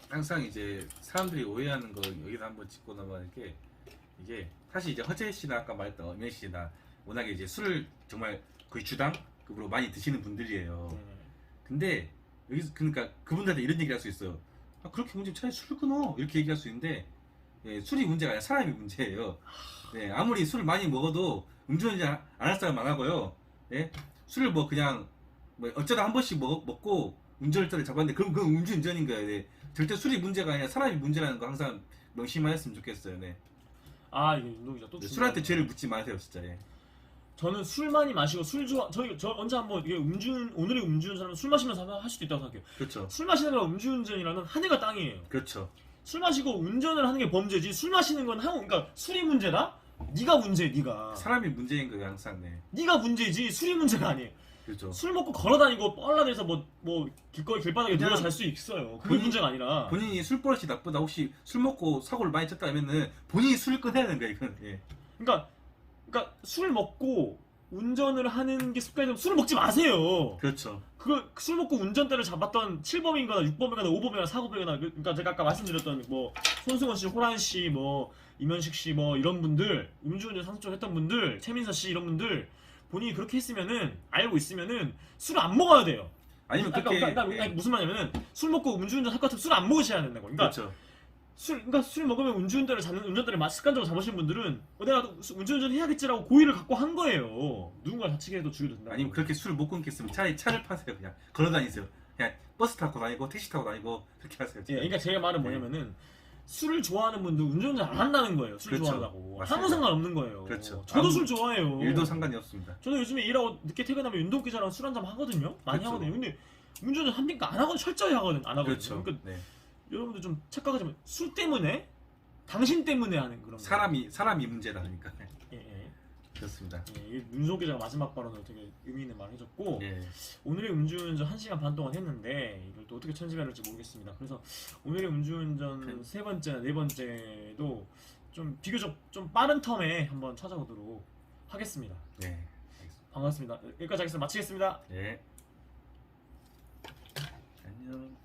Speaker 2: 항상 이제 사람들이 오해하는 거 여기서 한번 짚고 넘어가는 게 이게 사실 이제 허재 씨나 아까 말했던 임현 씨나 워낙에 이제 술을 정말 거의 주당급으로 많이 드시는 분들이에요.
Speaker 1: 네.
Speaker 2: 근데 여기서 그러니까 그분들한테 이런 얘기를 할 수 있어요. 아, 그렇게 문제면 차라리 술 끊어 이렇게 얘기할 수 있는데 예, 술이 문제가 아니라 사람이 문제예요. 네, 아무리 술을 많이 먹어도 음주운전 안 할 사람 많아고요. 예? 술을 뭐 그냥 뭐 어쩌다 한 번씩 먹고 운전을 잡았는데 그럼 그건 음주운전인 거예요. 네. 절대 술이 문제가 아니라 사람이 문제라는 거 항상 명심하였으면 좋겠어요. 네.
Speaker 1: 아 이게 윤도 기자 또
Speaker 2: 네,
Speaker 1: 중요한
Speaker 2: 술한테
Speaker 1: 거.
Speaker 2: 죄를 묻지 마세요, 진짜. 예.
Speaker 1: 저는 술 많이 마시고 술 좋아 저 언제 한번 이게 오늘의 음주운전은 술 마시면서 할 수도 있다고 생각해요.
Speaker 2: 그렇죠.
Speaker 1: 술 마시는 거랑 음주운전이라는 하늘과 땅이에요.
Speaker 2: 그렇죠.
Speaker 1: 술 마시고 운전을 하는 게 범죄지 술 마시는 건 그러니까 술이 문제다? 네가 문제 네가
Speaker 2: 사람이 문제인 거예요, 항상. 네.
Speaker 1: 네가 문제지 술이 문제가 아니에요.
Speaker 2: 그렇죠.
Speaker 1: 술 먹고 걸어다니고 뻘라대서 뭐 길바닥에 누워 잘 수 있어요. 그게 문제가 아니라
Speaker 2: 본인이 술 버릇이 나쁘다. 혹시 술 먹고 사고를 많이 쳤다면은 본인이 술을 끊어야 되는 거예요, 이건. 예.
Speaker 1: 그러니까 술 먹고 운전을 하는 게 습관이면 술을 먹지 마세요.
Speaker 2: 그렇죠.
Speaker 1: 그거 술 먹고 운전대를 잡았던 7범인가나 6범인가나 5범이나 4범이나 그러니까 제가 아까 말씀드렸던 뭐 손승원 씨, 호란 씨, 뭐 이면식 씨 뭐 이런 분들 음주운전 상습적 했던 분들 최민서 씨 이런 분들 본인이 그렇게 했으면은 알고 있으면은 술을 안 먹어야 돼요.
Speaker 2: 아니면 그렇게
Speaker 1: 그러니까 무슨 말이냐면은 술 먹고 음주운전 할 것 같으면 술 안 먹으셔야 된다고. 그러니까
Speaker 2: 그렇죠.
Speaker 1: 그러니까 술 먹으면 운전대를 습관적으로 잡으신 분들은 내가 음주운전 해야겠지라고 고의를 갖고 한 거예요. 누군가 다치게 해도 죽여도 된다.
Speaker 2: 아니면 그렇게 술을 못 끊겠으면 차라리 차를 파세요. 그냥 걸어 다니세요. 그냥 버스 타고 다니고 택시 타고 다니고 그렇게 하세요.
Speaker 1: 예, 그러니까 제 말은 뭐냐면은 술을 좋아하는 분들 운전을 안 한다는 거예요. 술
Speaker 2: 그렇죠.
Speaker 1: 좋아한다고.
Speaker 2: 맞습니다.
Speaker 1: 아무 상관없는 거예요.
Speaker 2: 그렇죠.
Speaker 1: 저도
Speaker 2: 아무
Speaker 1: 술 좋아해요.
Speaker 2: 일도 상관이 없습니다.
Speaker 1: 저는 요즘에 일하고 늦게 퇴근하면 윤동 기자랑 술 한잔 하거든요. 많이
Speaker 2: 그렇죠.
Speaker 1: 하거든요. 근데 운전을 합니까? 안 하거든. 철저히 하거든. 안 하거든요.
Speaker 2: 그렇죠.
Speaker 1: 그러니까
Speaker 2: 네.
Speaker 1: 여러분들 좀 착각하지 술 때문에 당신 때문에 하는 그런
Speaker 2: 사람이 문제다 그러니까.
Speaker 1: 예.
Speaker 2: 그렇습니다.
Speaker 1: 예, 윤석 기자가 마지막 발언을 되게 의미 있는 말을 해줬고
Speaker 2: 예.
Speaker 1: 오늘의 음주운전 1시간 반 동안 했는데 이걸 또 어떻게 편집해야 할지 모르겠습니다. 그래서 오늘의 음주운전 세 번째나 네 번째도 좀 비교적 좀 빠른 텀에 한번 찾아오도록 하겠습니다.
Speaker 2: 네.
Speaker 1: 반갑습니다. 여기까지 하겠습니다. 마치겠습니다.
Speaker 2: 예. 안녕.